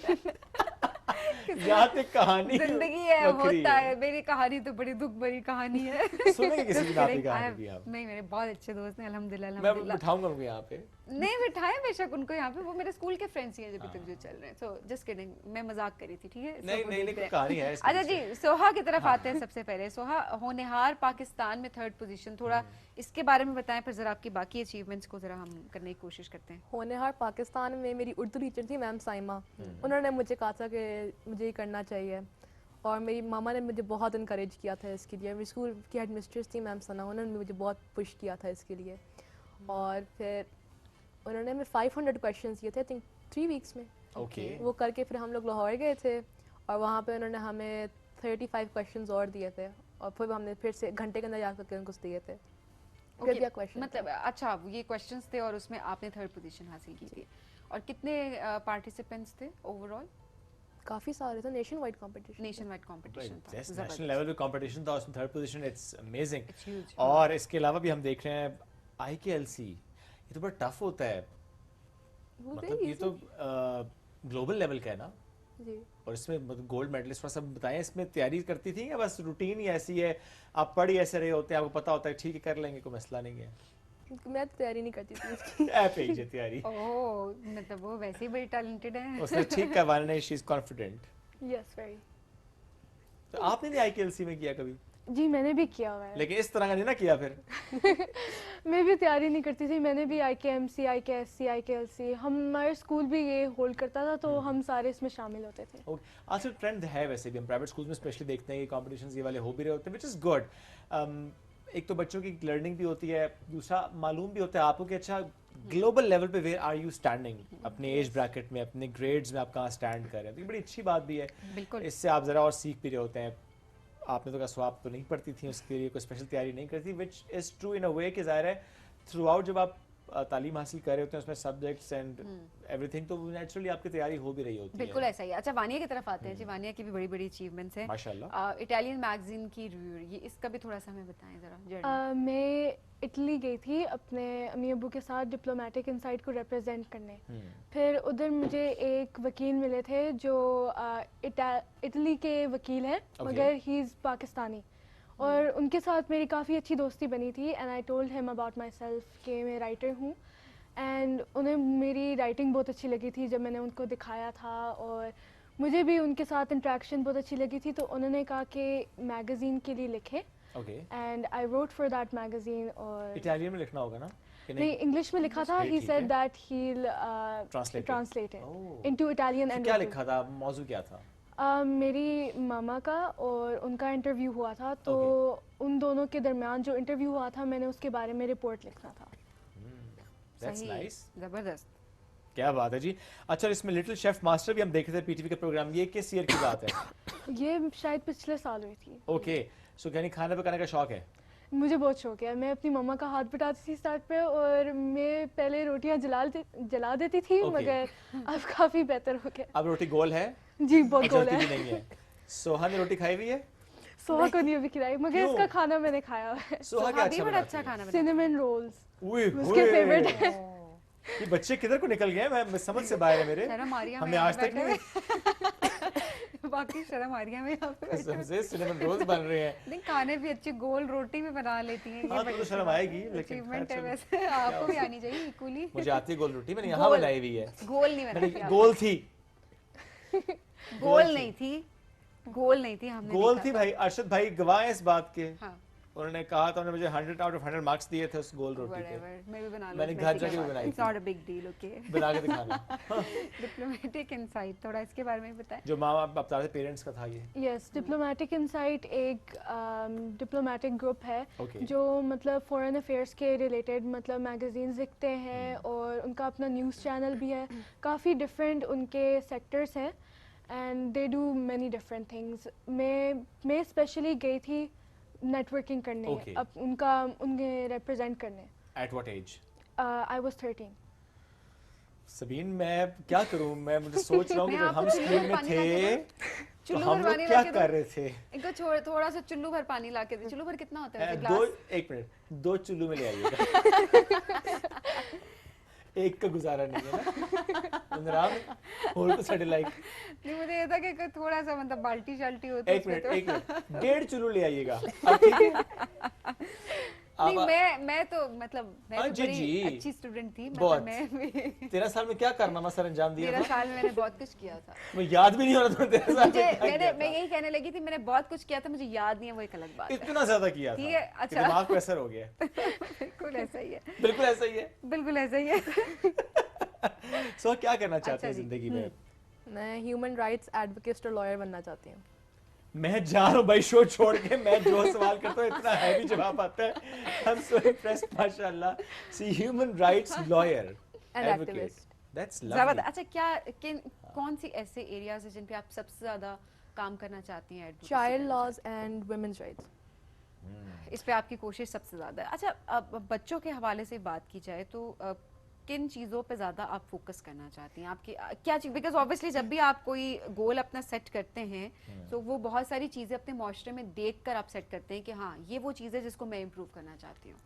यहाँ पे कहानी जिंदगी है, बकरी होता है। मेरी कहानी तो बड़ी दुख भरी कहानी है। सुनेंगे किसी दिन आपकी कहानी भी आप। नहीं, मेरे बहुत अच्छे दोस्त हैं, अल्हम्दुलिल्लाह मैं अल्हम्दुलिल्लाह। बिठाऊंगा उनको यहाँ पे। नहीं बिठाए बेशक उनको यहाँ पे, वो मेरे स्कूल के फ्रेंड्स ही हैं जब तक जो चल रहे हैं। सो जस्ट किडिंग, मैं मजाक करी थी, ठीक है? नहीं, लेकिन कहानी है इसके अच्छा जी, सोहा की तरफ आते हैं। सबसे पहले सोहा, होनहार पाकिस्तान में 3rd पोजीशन, थोड़ा इसके बारे में बताएं, फिर जरा आपकी बाकी अचीवमेंट्स को जरा हम करने की कोशिश करते हैं। होनहार पाकिस्तान में मेरी उर्दू टीचर थी मैम साइमा, उन्होंने मुझे कहा था कि मुझे ये करना चाहिए, और मेरी मामा ने मुझे बहुत इनकरेज किया था इसके लिए। मेरी स्कूल की हेड मिस्ट्रेस थी मैम सना, उन्होंने मुझे बहुत पुश किया था इसके लिए। और फिर उन्होंने हमें 500 क्वेश्चंस दिए थे, आई थिंक 3 वीक्स में। ओके। वो करके फिर हम लोग लाहौर गए थे, और वहाँ पे उन्होंने हमें 35 क्वेश्चंस और दिए थे, और फिर हमने फिर से घंटे के अंदर जाकर उनको दिए थे। मतलब अच्छा, ये क्वेश्चंस थे और उसमें आपने 3rd पोजीशन हासिल की थी। और कितने पार्टिसिपेंट्स थे ओवरऑल? काफी सारे थे, नेशन वाइड कंपटीशन कंपटीशन था, नेशनल लेवल पे कंपटीशन था, उसमें 3rd position, it's amazing. huge। और इसके अलावा भी हम देख रहे हैं IKLC, ये तो बड़ा टफ होता है, मतलब ये तो ग्लोबल लेवल का है ना जी। और इसमें मतलब गोल्ड मेडलिस्ट, थोड़ा सा बताएं, इसमें तैयारी करती थी या बस रूटीन ही ऐसी है, आप पढ़ ही ऐसे रहे होते हैं, आपको पता होता है ठीक है कर लेंगे, कोई मसला नहीं है? मैं तैयारी नहीं करती थी इसकी। ऐप ही है तैयारी। ओह, मतलब वो वैसे ही बड़ी टैलेंटेड है। उसने ठीक करवाना नहीं, she is confident. Yes, very. तो आपने भी IKLC में किया कभी? जी, मैंने भी किया हुआ है। लेकिन इस तरह का नहीं ना किया फिर? मैं भी तैयारी नहीं करती थी, मैंने भी IKMC, IKSC, IKLC, हमारे स्कूल भी ये होल्ड करता था, तो हम सारे इसमें शामिल होते थे। आजकल ट्रेंड है वैसे भी, हम प्राइवेट स्कूल में स्पेशली देखते हैं कि कॉम्पिटिशन्स ये वाले हो भी रहे होते हैं, विच इज़ गुड। एक तो बच्चों की लर्निंग भी होती है, दूसरा मालूम भी होता है आपको कि अच्छा ग्लोबल लेवल पे वेयर आर यू स्टैंडिंग, अपने एज ब्रैकेट में, अपने ग्रेड्स में आप कहाँ स्टैंड कर रहे हैं, तो ये बड़ी अच्छी बात भी है। बिल्कुल। इससे आप ज़रा और सीख भी रहे होते हैं। आपने तो कहा स्वाब तो नहीं पढ़ती थी, उसके लिए कोई स्पेशल तैयारी नहीं करती, विच इज़ ट्रू इन अ वे कि ज़ाहिर है थ्रू आउट जब आप तालीम हासिल कर रहे होते हैं उसमें सब्जेक्ट्स एंड एवरीथिंग, तो नेचुरली आपकी तैयारी हो भी रही होती है। बिल्कुल ऐसा ही है। अच्छा वानिया की तरफ आते हैं जी, वानिया की भी बड़ी बड़ी अचीवमेंट्स हैं माशाल्लाह। इटालियन मैगजीन की रिव्यूअर, ये इसका भी थोड़ा सा हमें बताएं जरा। मैं इटली गई थी अपने अम्मी अब्बू के साथ डिप्लोमेटिक इनसाइट को रिप्रेजेंट करने। फिर उधर मुझे एक वकील मिले थे जो इटली के वकील हैं मगर ही इज़ पाकिस्तानी, और उनके साथ मेरी काफ़ी अच्छी दोस्ती बनी थी। And I told him about my self कि मैं राइटर हूँ, एंड उन्हें मेरी राइटिंग बहुत अच्छी लगी थी जब मैंने उनको दिखाया था, और मुझे भी उनके साथ इंट्रैक्शन बहुत अच्छी लगी थी। तो उन्होंने कहा कि मैगज़ीन के लिए लिखे, and I wrote for that magazine. और इटालियन में लिखना होगा ना? नहीं, इंग्लिश में लिखा था। He said that he translate it into Italian. And क्या लिखा था, मौजू क्या था? मेरी मामा का और उनका इंटरव्यू हुआ था, तो उन दोनों के दरमियान जो इंटरव्यू हुआ था मैंने उसके बारे में रिपोर्ट लिखना था। That's nice. जबरदस्त, क्या बात है जी। अच्छा, इसमें लिटिल शेफ मास्टर भी हम देख रहे थे पीटीवी के प्रोग्राम, ये किस ईयर की बात है? ये शायद पिछले साल हुई थी। ओके, सो यानी खाना पकाने का शौक है? मुझे बहुत शौक है। मैं अपनी मम्मा का हाथ बटाती थी स्टार्ट पे, और मैं पहले रोटियां जला देती थी, मगर अब काफी बेहतर हो गया। अब रोटी गोल है? जी, बहुत गोल है। नहीं है। सोहा ने रोटी खाई हुई है? सोहा को नहीं अभी खिलाई, मगर इसका खाना मैंने खाया है। सोहा क्या अच्छा खाना बनाती है। सिनेमन रोल्स उसके फेवरेट है। ये बच्चे किधर को निकल गए हैं, मैं समझ से बाहर है मेरे। हमने आज तक नहीं बाकी शर्म आ रही है यहाँ पे। सबसे सिनेमन रोल्स बन रहे हैं। नहीं, खाने भी अच्छे, गोल रोटी भी बना लेती हैं। हाँ, तो शर्म आएगी, लेकिन अचीवमेंट है वैसे, आपको भी आनी चाहिए इक्वली। मुझे आती है गोल रोटी, मैंने यहाँ बनाई हुई है। गोल नहीं बनाई, गोल थी। गोल नहीं थी, गोल नहीं थी, हमने गोल थी भाई। अरशद भाई गवाह हैं इस बात के। हाँ। उन्होंने कहा था, उन्होंने मुझे 100 आउट ऑफ 100 मार्क्स दिए थे उस गोल रोटी पे। मैं भी बना लूं, मैंने घर जाके भी बनाई थी। It's not a big deal, okay. बना के दिखाना। डिप्लोमेटिक इनसाइट, थोड़ा इसके बारे में बताएं। जो माँ बाप बता रहे थे, पेरेंट्स का था ये। यस, डिप्लोमेटिक इनसाइट एक डिप्लोमेटिक ग्रुप है जो मतलब फॉरेन अफेयर्स के रिलेटेड मतलब मैगजीन्स लिखते हैं, और उनका अपना न्यूज़ चैनल भी है। काफ़ी डिफरेंट उनके सेक्टर्स हैं, and they do many different things. मैं स्पेशली गई थी नेटवर्किंग करने, अब उन्हें रिप्रेजेंट करने। At what age? I was 13। Sabeen, मैं क्या करूं, मैं मुझे सोच रहा हूं कि जब हम स्कूल में थे तो हम लोग क्या कर रहे थे। इनको थोड़ा सा चुल्लू भर पानी ला के दे। चुल्लू भर कितना होता है? एक मिनट, 2 चुल्लू में ले आइएगा। एक का गुजारा नहीं है ना। होल तो साढ़े लाइक नहीं, मुझे ये था कि थोड़ा सा मतलब बाल्टी शाल्टी होती है। एक मिनट 1.5 चुल्लू ले आइएगा। ठीक है। नहीं, मैं तो मतलब मैं तो बड़ी अच्छी स्टूडेंट थी। मतलब मैं 13 साल में क्या कारनामा सर अंजाम दिया? 13 साल में मैंने बहुत कुछ किया था। मुझे याद भी नहीं हो रहा था 13 साल मैं यही कहने लगी थी, मैंने बहुत कुछ किया था, मुझे याद नहीं है, वो एक अलग बात है। इतना ज्यादा किया था? ठीक है, अच्छा, दिमाग पे असर हो गया। बिल्कुल ऐसा ही है, बिल्कुल ऐसा ही है, बिल्कुल ऐसा ही है। सो क्या करना चाहते हैं जिंदगी में? मैं ह्यूमन राइट्स एडवोकेट और लॉयर बनना चाहती हूँ। मैं जा रहा हूँ भाई शो छोड़ के, मैं जो सवाल करता हूँ इतना हैवी जवाब आता है। आई एम सो इम्प्रेस्ड, माशाल्लाह। See human rights lawyer advocate, that's lovely. अच्छा, कौन सी ऐसे एरियाज हैं जिन पे आप सबसे ज्यादा काम करना चाहती हैं? Child laws and women's rights. इस पे आपकी कोशिश सबसे ज्यादा है। अच्छा, अब बच्चों के हवाले से बात की जाए तो किन चीज़ों पे ज़्यादा आप फोकस करना चाहती हैं? आपकी क्या चीज़, बिकॉज ऑब्वियसली जब भी आप कोई गोल अपना सेट करते हैं तो वो बहुत सारी चीज़ें अपने माशरे में देख कर आप सेट करते हैं कि हाँ ये वो चीज़ है जिसको मैं इम्प्रूव करना चाहती हूँ।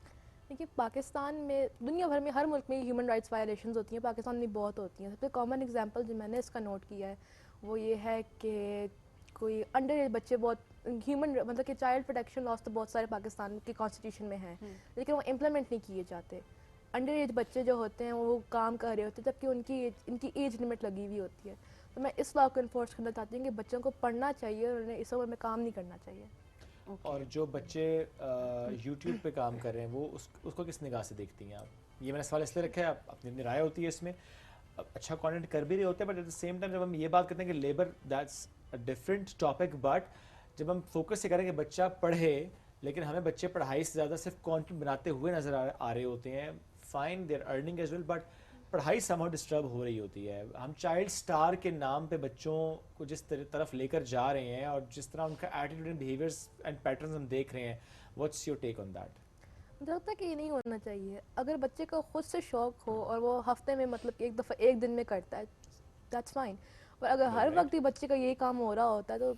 देखिए, पाकिस्तान में, दुनिया भर में, हर मुल्क में ह्यूमन राइट्स वायलेशंस होती हैं, पाकिस्तान में बहुत होती हैं। सबसे कॉमन एग्जांपल जो मैंने इसका नोट किया है वो ये है कि कोई अंडर एज बच्चे, बहुत ह्यूमन मतलब कि चाइल्ड प्रोटेक्शन लॉज तो बहुत सारे पाकिस्तान के कॉन्स्टिट्यूशन में हैं, लेकिन वो इम्प्लीमेंट नहीं किए जाते। अंडर एज बच्चे जो होते हैं वो काम कर रहे होते हैं जबकि इनकी एज लिमिट लगी हुई होती है। तो मैं इस लॉ को इन्फोर्स करना चाहती हूँ कि बच्चों को पढ़ना चाहिए और उन्हें इस उम्र में काम नहीं करना चाहिए। और जो बच्चे यूट्यूब पे काम कर रहे हैं वो उसको किस निगाह से देखती हैं आप? ये मैंने सवाल इसलिए रखा है, आप अपनी राय होती है इसमें, अच्छा कंटेंट कर भी रहे होते हैं, but at the same time जब हम ये बात करते हैं कि labour that's a different topic, but जब हम फोकस ये करें कि बच्चा पढ़े, लेकिन हमें बच्चे पढ़ाई से ज़्यादा सिर्फ कंटेंट बनाते हुए नज़र आ रहे होते हैं। Fine, they're earning as well, but पढ़ाई समहाउ डिस्टर्ब हो रही होती है। हम चाइल्ड स्टार के नाम पे बच्चों को जिस तरफ लेकर जा रहे हैं और जिस तरह उनका attitude and behaviours and patterns हम देख रहे हैं, what's your take on that? मुझे लगता है कि ये नहीं होना चाहिए। अगर बच्चे को खुद से शौक हो और वो हफ्ते में मतलब कि एक दिन में करता है, दैट्स फाइन। पर अगर हर वक्त ही बच्चे का यही काम हो रहा होता है तो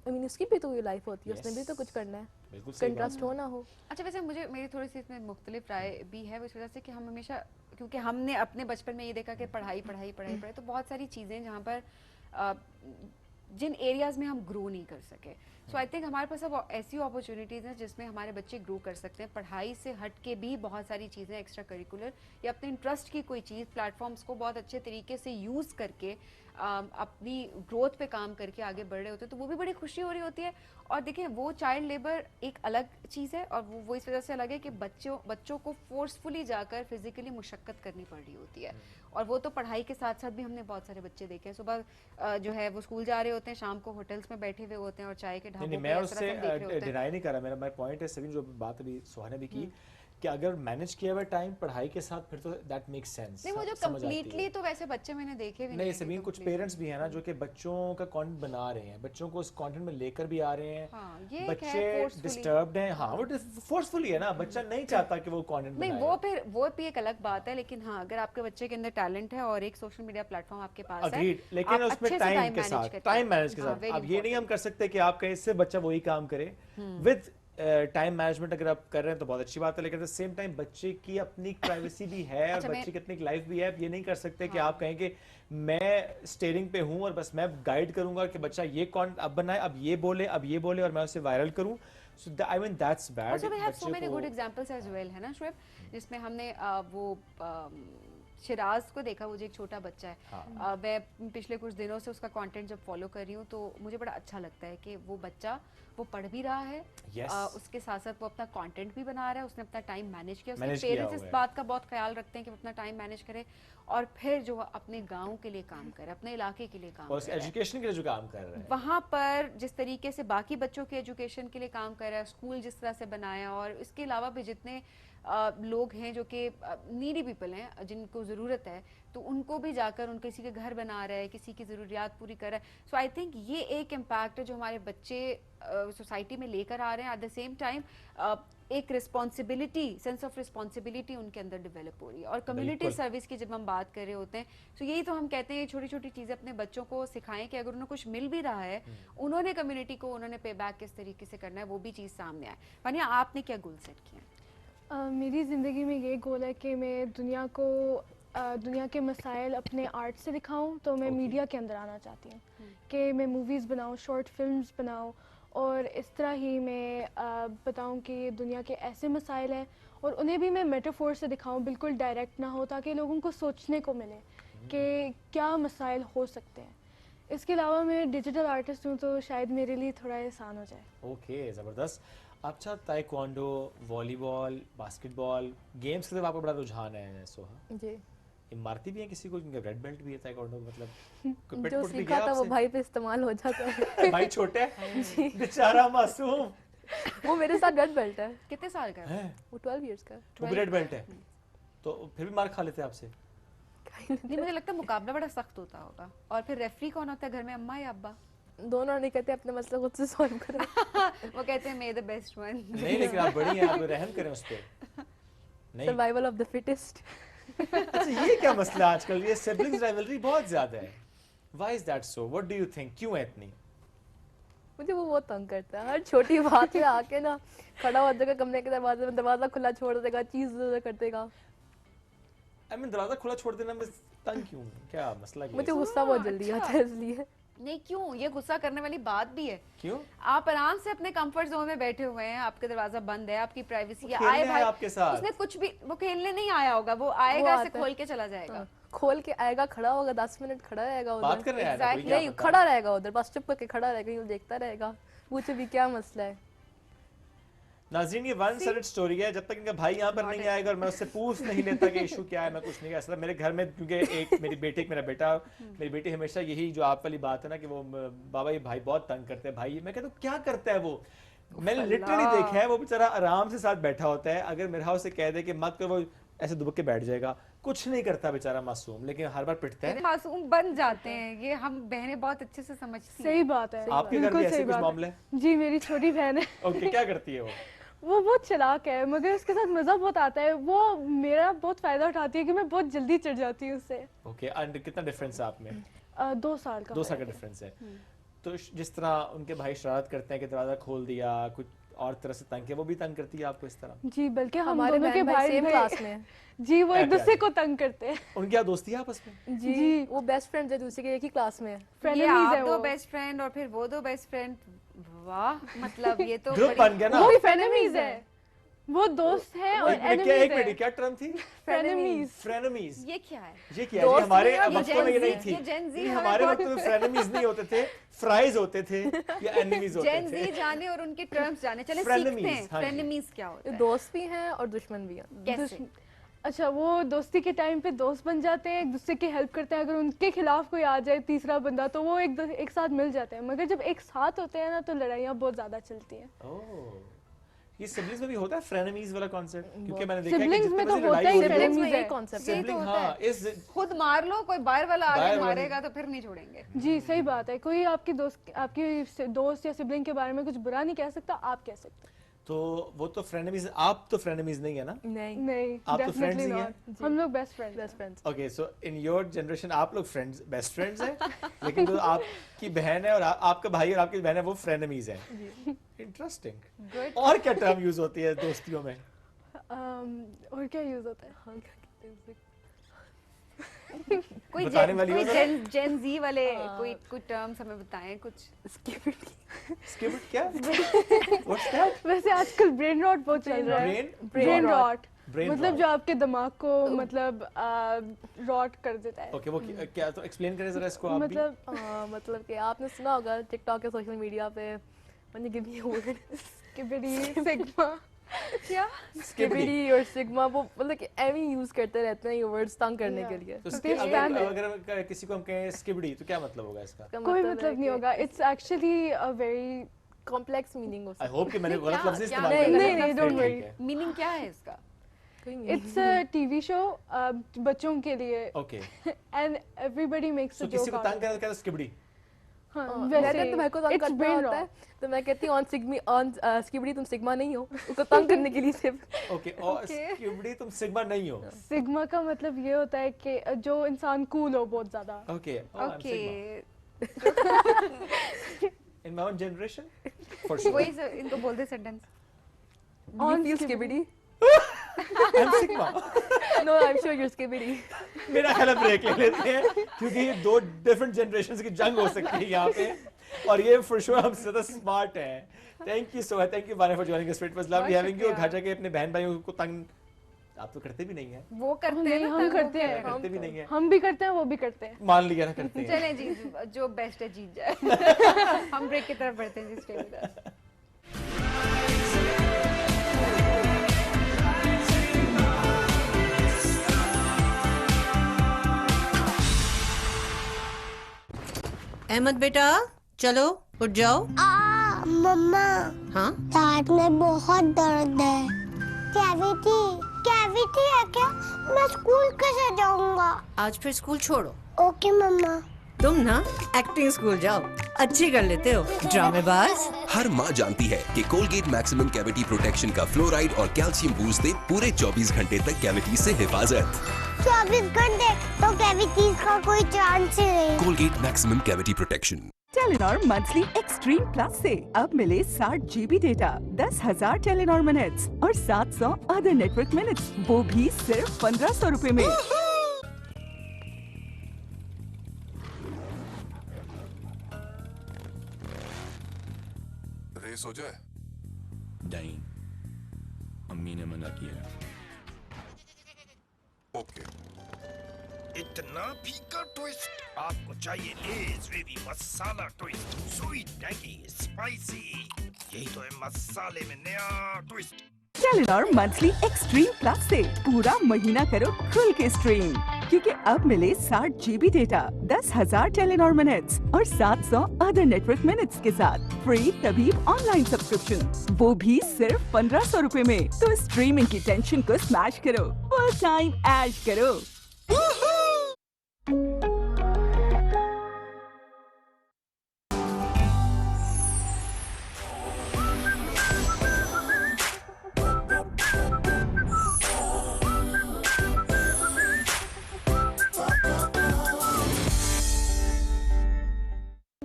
आई मीन उसकी भी तो ये लाइफ होती है, उसने भी तो कुछ करना है, उसका इंटरेस्ट हो ना हो। अच्छा, वैसे मुझे मेरी थोड़ी सी इसमें मुख्तलिफ राय भी है इस वजह से कि हम हमेशा, क्योंकि हमने अपने बचपन में ये देखा कि पढ़ाई पढ़ाई पढ़ाई पढ़ाई, तो बहुत सारी चीज़ें जहाँ पर जिन एरियाज़ में हम ग्रो नहीं कर सके, सो आई थिंक हमारे पास अब ऐसी अपॉर्चुनिटीज़ हैं जिसमें हमारे बच्चे ग्रो कर सकते हैं। पढ़ाई से हट के भी बहुत सारी चीज़ें एक्स्ट्रा करिकुलर या अपने इंटरेस्ट की कोई चीज़, प्लेटफॉर्म्स को बहुत अच्छे तरीके से यूज़ करके अपनी ग्रोथ पे काम करके आगे बढ़ रहे होते हैं, तो वो भी बड़ी खुशी हो रही होती है। और देखें, वो चाइल्ड लेबर एक अलग चीज़ है और वो इस वजह से अलग है कि बच्चों को फोर्सफुली जाकर फिजिकली मुशक्क़त करनी पड़ रही होती है। और वो तो पढ़ाई के साथ साथ भी हमने बहुत सारे बच्चे देखे हैं, सुबह जो है वो स्कूल जा रहे होते हैं, शाम को होटल्स में बैठे हुए होते हैं और चाय के ढाबों पे मैं उससे डिनाई नहीं कर रहा, मेरा पॉइंट है सभी जो बात अभी सुहाना भी की कि अगर मैनेज किया हुआ टाइम पढ़ाई के साथ फिर तो दैट मेक्स सेंस। नहीं, वो जो कंप्लीटली तो वैसे बच्चे मैंने देखे भी नहीं सभी कुछ पेरेंट्स भी हैं ना जो कि बच्चों का कंटेंट बना रहे हैं, बच्चों को उस कंटेंट में लेकर भी आ रहे हैं। हाँ, बच्चे डिस्टर्ब्ड हैं। हाँ, वो फोर्सफुली है ना, बच्चा नहीं चाहता कि वो कंटेंट नहीं, वो भी एक अलग बात है। लेकिन हाँ, अगर आपके बच्चे के अंदर टैलेंट है और एक सोशल मीडिया प्लेटफॉर्म आपके पास है, लेकिन उसमें टाइम के साथ, टाइम मैनेज के साथ, अब ये नहीं हम कर सकते कि आप कहीं से बच्चा वही काम करे। विद टाइम मैनेजमेंट अगर आप कर रहे हैं तो बहुत अच्छी बात है, लेकिन एट द सेम टाइम बच्चे की अपनी प्राइवेसी भी है और बच्चे की अपनी लाइफ भी है। ये नहीं कर सकते कि आप कहें कि मैं स्टीयरिंग पे हूं और बस मैं गाइड करूंगा कि बच्चा ये कौन अब बनाए, अब ये बोले और मैं उसे वायरल करूं। So I mean that's bad. Also we have so many good examples as well, है ना शुएब, जिसमें हमने वो शिराज को देखा, वो जो एक छोटा बच्चा है। मैं पिछले कुछ दिनों से उसका कंटेंट जब फॉलो कर रही हूँ तो मुझे बड़ा अच्छा लगता है कि वो बच्चा वो पढ़ भी रहा है, उसके साथ साथ वो अपना कंटेंट भी बना रहा है, उसने अपना टाइम मैनेज किया। उसके पेरेंट्स इस बात का बहुत ख्याल रखते हैं कि वो अपना टाइम मैनेज करे और फिर जो अपने गाँव के लिए काम करे, अपने इलाके के लिए काम करे, एजुकेशन के लिए जो काम कर रहा है वहाँ पर जिस तरीके से बाकी बच्चों के एजुकेशन के लिए काम कर रहा है, स्कूल जिस तरह से बनाया, और इसके अलावा भी जितने लोग हैं जो कि नीडी पीपल हैं, जिनको ज़रूरत है, तो उनको भी जाकर उन किसी के घर बना रहा है, किसी की ज़रूरियात पूरी कर रहा है। सो आई थिंक ये एक इम्पैक्ट है जो हमारे बच्चे सोसाइटी में लेकर आ रहे हैं। एट द सेम टाइम एक रिस्पॉन्सिबिलिटी, सेंस ऑफ रिस्पॉन्सिबिलिटी उनके अंदर डेवलप हो रही है। और कम्युनिटी सर्विस की जब हम बात कर रहे होते हैं तो यही तो हम कहते हैं, छोटी छोटी चीज़ें अपने बच्चों को सिखाएं कि अगर उन्हें कुछ मिल भी रहा है, उन्होंने कम्युनिटी को उन्होंने पे बैक किस तरीके से करना है, वो भी चीज़ सामने आए। मानिया, आपने क्या गोल सेट किया? मेरी ज़िंदगी में ये गोल है कि मैं दुनिया के मसाइल अपने आर्ट से दिखाऊं। तो मैं मीडिया के अंदर आना चाहती हूँ कि मैं मूवीज़ बनाऊं, शॉर्ट फिल्म्स बनाऊं, और इस तरह ही मैं बताऊं कि दुनिया के ऐसे मसाइल हैं और उन्हें भी मैं मेटाफोर से दिखाऊं, बिल्कुल डायरेक्ट ना हो, ताकि लोगों को सोचने को मिले कि क्या मसाइल हो सकते हैं। इसके अलावा मैं डिजिटल आर्टिस्ट हूँ तो शायद मेरे लिए थोड़ा आसान हो जाए। ओके, ज़बरदस्त। अच्छा, ताइक्वांडो, वॉलीबॉल, बास्केटबॉल, गेम्स की तरफ आपका बड़ा रुझान है सोहा जी। इमारती भी है किसी को जिनका रेड बेल्ट भी है ताइक्वांडो, मतलब जो सीखा था वो भाई पे इस्तेमाल हो जाता है। भाई छोटे है बेचारा मासूम, वो मेरे साथ रेड बेल्ट है। कितने साल का है वो? 12 इयर्स का। वो भी रेड बेल्ट है, तो फिर भी मार खा लेते हैं आपसे? नहीं, मुझे लगता है मुकाबला बड़ा सख्त होता होगा। और फिर रेफरी कौन होता है घर में, अम्मा या अब्बा? दोनों नहीं कहते अपने मसले खुद से सॉल्व करो। वो कहते हैं मे द बेस्ट वन। नहीं, लेकिन आप बड़ी हैं, आप रहम करें उस पे। नहीं, सर्वाइवल ऑफ द फिटेस्ट। अच्छा, ये क्या मसला आजकल, ये सिबलिंग्स राइवलरी बहुत ज्यादा है। Why is that so? What do you think, क्यों है इतनी? मुझे वो बहुत तंग करता है, हर छोटी बात में आके ना खड़ा हो जाएगा कमरे के दरवाजे में, दरवाजा खुला छोड़ देगा, चीज कर देगा। आई मीन दरवाजा खुला छोड़ देना में तंग क्यों, क्या मसला क्या? मुझे गुस्सा बहुत जल्दी आता है इसलिए। नहीं, क्यों? ये गुस्सा करने वाली बात भी है। क्यों? आप आराम से अपने कंफर्ट जोन में बैठे हुए हैं, आपका दरवाजा बंद है, आपकी प्राइवेसी है, आए भाई आपके साथ, उसने कुछ भी, वो खेलने नहीं आया होगा, वो आएगा ऐसे खोल के चला जाएगा। खोल के आएगा, खड़ा होगा, 10 मिनट खड़ा रहेगा उधर, बात कर रहे हैं नहीं खड़ा रहेगा उधर, बस चुप करके खड़ा रहेगा, यूं देखता रहेगा, पूछे भी क्या मसला है। नाज़रीन, ये वन साइडेड स्टोरी है। जब तक इनका भाई यहाँ पर नहीं आएगा और मैं उससे पूछ नहीं लेता कि इशू क्या है, मैं कुछ नहीं कह सकता। मेरे घर में क्योंकि एक मेरी बेटी, एक मेरा बेटा, मेरी बेटी हमेशा यही जो आप वाली बात है ना कि वो बाबा ये भाई बहुत तंग करते हैं भाई। मैं कहता हूँ क्या करता है वो? मैंने लिटरली देखा है, वो बेचारा आराम से साथ बैठा होता है, अगर मेरे हाउस से कह दे कि मत कर, वो ऐसे दुबक के बैठ जाएगा, कुछ नहीं करता बेचारा मासूम, लेकिन हर बार पिटता है। मासूम बन जाते हैं, ये हम बहनें बहुत अच्छे से समझती हैं। सही बात है। आपके घर में ऐसे कुछ मामले? जी, मेरी छोटी बहन है। ओके, क्या करती है वो? वो बहुत चालाक है मगर उसके साथ मज़ा बहुत आता है। वो मेरा बहुत फ़ायदा उठाती है कि मैं बहुत जल्दी चढ़ जाती हूँ उससे। ओके, एंड कितना डिफरेंस है आप में? 2 साल का। 2 साल का डिफरेंस है। तो जिस तरह उनके भाई शरारत करते हैं कि दरवाजा खोल दिया, कुछ और तरह से तंग किया, वो भी तंग करती है आपको इस तरह? जी, बल्कि हम हमारे दोनों के बहन भाई भाई सेम क्लास में हैं। जी, वो एक दूसरे को तंग करते हैं। उनकी क्या दोस्ती है आपस में? जी, वो बेस्ट फ्रेंड्स है, दूसरे के एक ही क्लास में है। ये फ्रेनेमीज आप है 2 वो। बेस्ट फ्रेंड और फिर वो 2 बेस्ट फ्रेंड, वाह, मतलब ये तो ग्रुप बन गया ना। वो भी फ्रेनेमीज है, वो दोस्त है और एक एनिमीज मिनट, है। क्या टर्म थी? फ्रेनेमीज। फ्रेनेमीज। ये क्या है? ये क्या है? हमारे वक्तों में ये नहीं ये Gen Z थी। हमें हमारे बहुत- वक्त में फ्रेनेमीज नहीं होते थे, फ्राइज होते थे या एनिमीज होते जेन थे। जी जाने और उनके टर्म्स जाने, चले Frenemies, सीखते हैं हाँ जी। फ्रेनेमीज क्या होता है। दोस्त भी हैं और दुश्मन भी हैं। कैसे? अच्छा, वो दोस्ती के टाइम पे दोस्त बन जाते हैं, एक दूसरे की हेल्प करते हैं। अगर उनके खिलाफ कोई आ जाए तीसरा बंदा तो वो एक साथ मिल जाते हैं। मगर जब एक साथ होते हैं ना तो लड़ाइयाँ बहुत ज्यादा चलती हैं। ओह, ये सिबलिंग्स में भी होता है फ्रेनेमीज वाला कॉन्सेप्ट? क्योंकि मैंने देखा है कि सिबलिंग्स जितने में तो बजे होता लड़ाई ही होती है, फ्रेनेमीज में है। ये कॉन्सेप्ट यही है। तो सिबलिंग, होता हाँ, है। इस खुद मार लो, कोई बाहर वाला बाहर आगे वाले- मारेगा तो फिर नहीं छोड़ेंगे। जी, सही बात है। कोई आपकी दोस्त या सिबलिंग के बारे में कुछ बुरा नहीं कह सकता, आप कह सकते हैं। तो वो तो फ्रेनेमीज, आप तो फ्रेनेमीज नहीं है ना? नहीं, आप तो फ्रेंड्स definitely ही not. हैं? हम लोग best friends. Best friends. Okay, so in your generation आप लोग फ्रेंड्स, बेस्ट फ्रेंड्स हैं, लेकिन जो आपकी बहन है और आपका भाई और आपकी बहन है वो फ्रेनेमीज हैं। इंटरेस्टिंग। और क्या टर्म यूज होती है दोस्तियों में? और क्या यूज होता है? कोई बताने वाली हो जरा? जेन जी वाले कोई टर्म्स हमें बताएं कुछ। स्किप क्या? What's that? वैसे आजकल ब्रेन रॉट बहुत चल रहा है। ब्रेन रॉट मतलब जो आपके दिमाग को मतलब रॉट कर देता है। ओके, वो क्या, तो एक्सप्लेन करें जरा इसको आप भी। मतलब कि आपने सुना होगा टिकटॉक या सोशल मीडिया पे when you give me a word skibidi sigma क्या स्किबिडी और सिग्मा, वो मतलब कि एवी यूज करते रहते हैं ये वर्ड्स तंग करने के लिए। तो अगर किसी को हम कहें स्किबिडी तो क्या मतलब होगा इसका? कोई मतलब नहीं होगा। It's actually a very complex meaning हो सकता है। आई होप कि मैंने गलत लफ्ज़ इस्तेमाल नहीं, डोंट वरी। मीनिंग क्या है इसका? इट्स अ टीवी शो बच्चों के लिए। Okay, and everybody makes a joke. किसी को तंग करना क्या स्किबिडी? हाँ, वैसे तो भाई को तंग करना होता है तो मैं कहती हूँ ऑन स्किबिडी तुम सिग्मा नहीं हो, उसको तंग करने के लिए सिर्फ। ओके, और स्किबिडी तुम सिग्मा नहीं हो। सिग्मा का मतलब ये होता है कि जो इंसान कूल हो बहुत ज्यादा। Okay, okay, in my own generation for sure. कोई इनको बोल दे sentence. On skibidi I'm Sigma. No, I'm sure you're Skibidi. मेरा ख्याल ब्रेक ले लेते हैं क्योंकि ये 2 डिफरेंट जनरेशंस की जंग हो सकती है यहाँ पे, और ये फॉर श्योर हम ज्यादा स्मार्ट हैं। Thank you so much, thank you Wani for joining us. It was lovely having you. घर जाके अपने बहन भाइयों को तंग आप तो करते भी नहीं है। वो करते हैं, हम करते हैं, करते भी नहीं है। हम भी करते हैं, वो भी करते हैं। मान लिया ना, करते हैं। चलें जी, जो बेस्ट है जीत जाए। हम ब्रेक की तरफ बढ़ते हैं जी, स्टे विद अस। अहमद बेटा चलो उठ जाओ। मम्मा, हाँ दांत में बहुत दर्द है। कैविटी है क्या? मैं स्कूल कैसे जाऊंगा? आज फिर स्कूल छोड़ो। ओके मम्मा। तुम ना एक्टिंग स्कूल जाओ, अच्छी कर लेते हो ड्रामेबाज। हर माँ जानती है कि कोलगेट मैक्सिमम कैविटी प्रोटेक्शन का फ्लोराइड और कैल्शियम बूस्ट दे पूरे 24 घंटे तक कैविटी से हिफाजत। 24 घंटे तो कैविटीज का कोई चांस ही नहीं। Colgate maximum cavity protection. Telenor monthly extreme plus से अब मिले 60 GB डेटा, 10,000 टेलीनॉर मिनट्स और 700 अदर नेटवर्क मिनट्स, वो भी सिर्फ 1500 रुपए में। रेस हो जाए? नहीं, अम्मी ने मना किया। ओके। इतना फीका ट्विस्ट आपको चाहिए? लेज़ बेबी मसाला ट्विस्ट, स्वीट टैंगी स्पाइसी, यही तो है मसाले में नया twist. Telenor monthly extreme plus से पूरा महीना करो खुल के स्ट्रीम, क्योंकि अब मिले 60 GB डेटा, 10,000 टेलीनॉर मिनट्स और 700 अदर नेटवर्क मिनट्स के साथ फ्री तभी ऑनलाइन सब्सक्रिप्शन, वो भी सिर्फ 1500 रुपए में। तो स्ट्रीमिंग की टेंशन को स्मैश करो, फुल टाइम ऐश करो।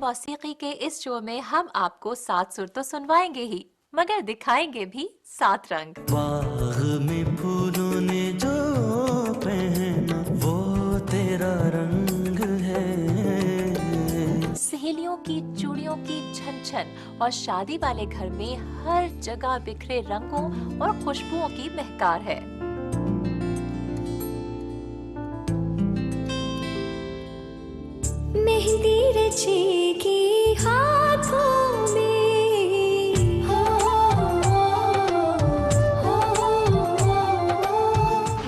मौसीकी के इस शो में हम आपको 7 सुर तो सुनवाएंगे ही, मगर दिखाएंगे भी 7 रंग। बाग में फूलों ने जो पहना वो तेरा रंग है। सहेलियों की चूड़ियों की छन छन और शादी वाले घर में हर जगह बिखरे रंगों और खुशबुओं की महकार है। मेहंदी रचेगी हाथों में,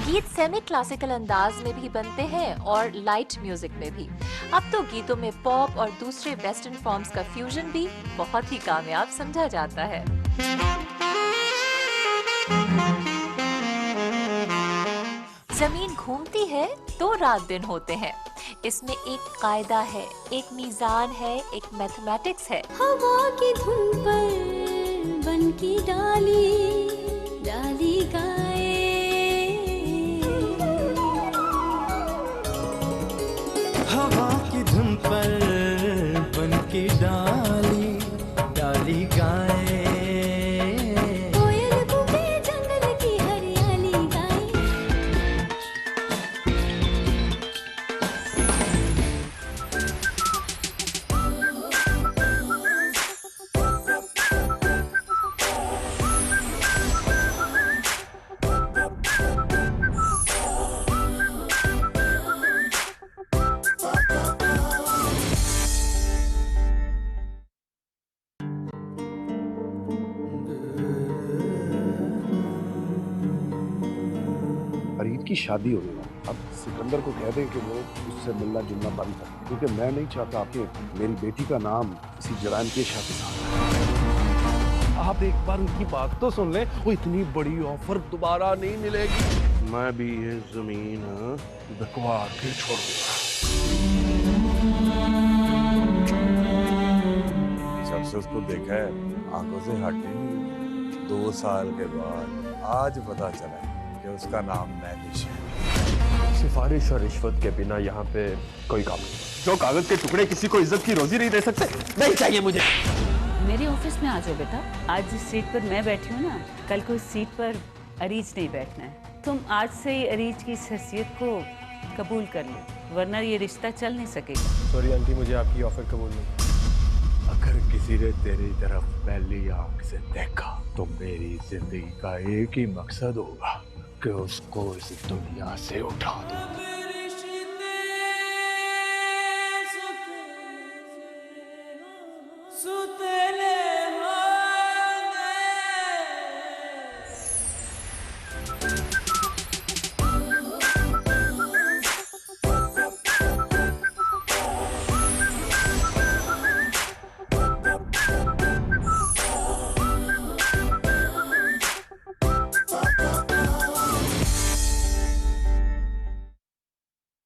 गीत सेमी क्लासिकल अंदाज में भी बनते हैं और लाइट म्यूजिक में भी। अब तो गीतों में पॉप और दूसरे वेस्टर्न फॉर्म्स का फ्यूजन भी बहुत ही कामयाब समझा जाता है। जमीन घूमती है तो रात दिन होते हैं। इसमें एक कायदा है, एक मीजान है, एक मैथमेटिक्स है। हवा की धुन पर बन की डाली डाली गाए, हवा की धुन पर बन की डाली डाली गाए, कोयल कूके जंगल की हरियाली गाए। फरीद की शादी हो रही है। अब सिकंदर को कह दें कि वो उससे मिलना जुलना बंद कर, क्योंकि मैं नहीं चाहता कि मेरी बेटी का नाम किसी जरानकेश के साथ। आप एक बार उनकी बात तो सुन लें, वो इतनी बड़ी ऑफर दोबारा नहीं मिलेगी। मैं भी ये जमीन बिकवा के छोड़ जब से उसको देखा है आंखों से हटे नहीं। 2 साल के बाद आज पता चला कि उसका नाम मैनिश है। सिफारिश और रिश्वत के बिना यहाँ पे कोई काम नहीं। जो कागज के टुकड़े किसी को इज्जत की रोजी नहीं दे सकते, नहीं चाहिए मुझे। मेरे ऑफिस में आ जाओ बेटा। आज जिस सीट पर मैं बैठी हूँ ना, कल को इस सीट पर अरीज नहीं बैठना है। तुम आज से ही अरीज की इस हैसियत को कबूल कर लो, वरना ये रिश्ता चल नहीं सकेगा। सॉरी आंटी, मुझे आपकी ऑफर कबूल नहीं। अगर किसी ने तेरी तरफ पहली आंख से देखा तो मेरी जिंदगी का एक ही मकसद होगा कि उसको इस दुनिया से उठा दो।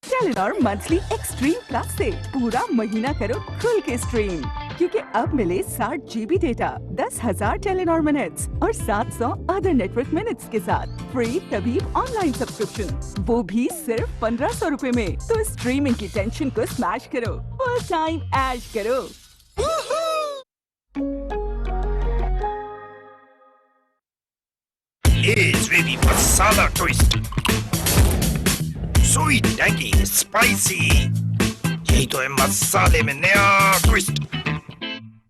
टेलीनॉर मंथली एक्सट्रीम प्लस से पूरा महीना करो खुल के स्ट्रीम, क्योंकि अब मिले 60 GB डेटा, 10,000 टेलीनॉर मिनट्स और 700 अदर नेटवर्क मिनट्स के साथ फ्री तबीब ऑनलाइन सब्सक्रिप्शन, वो भी सिर्फ 1500 रुपए में। तो स्ट्रीमिंग की टेंशन को स्मैश करो, फुल टाइम ऐश करो। Israeli masala twist, sweet, tangy, spicy. यही तो है मसाले में नया twist.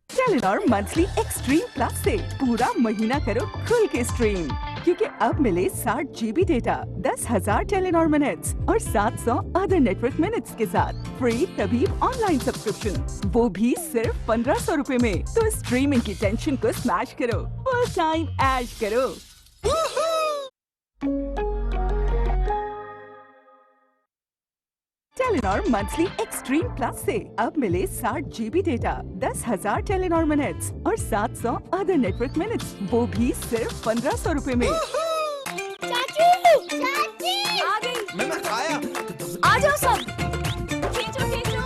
Telenor monthly extreme plus से पूरा महीना करो खुल के स्ट्रीम, क्योंकि अब मिले 60 GB डेटा, 10,000 टेलीनॉर मिनट्स और 700 अदर नेटवर्क मिनट्स के साथ फ्री तबीब ऑनलाइन सब्सक्रिप्शन, वो भी सिर्फ 1500 रुपए में। तो स्ट्रीमिंग की टेंशन को स्मैश करो, फुल टाइम ऐश करो। टेलीनॉर मंथली एक्सट्रीम प्लस से अब मिले 60 GB डेटा, 10,000 टेलीनॉर मिनट्स और 700 अदर नेटवर्क मिनट्स, वो भी सिर्फ 1500 रुपए में। चाची, चाची, आ गई। मैंने खाया। आ जाओ सब। खींचो खींचो।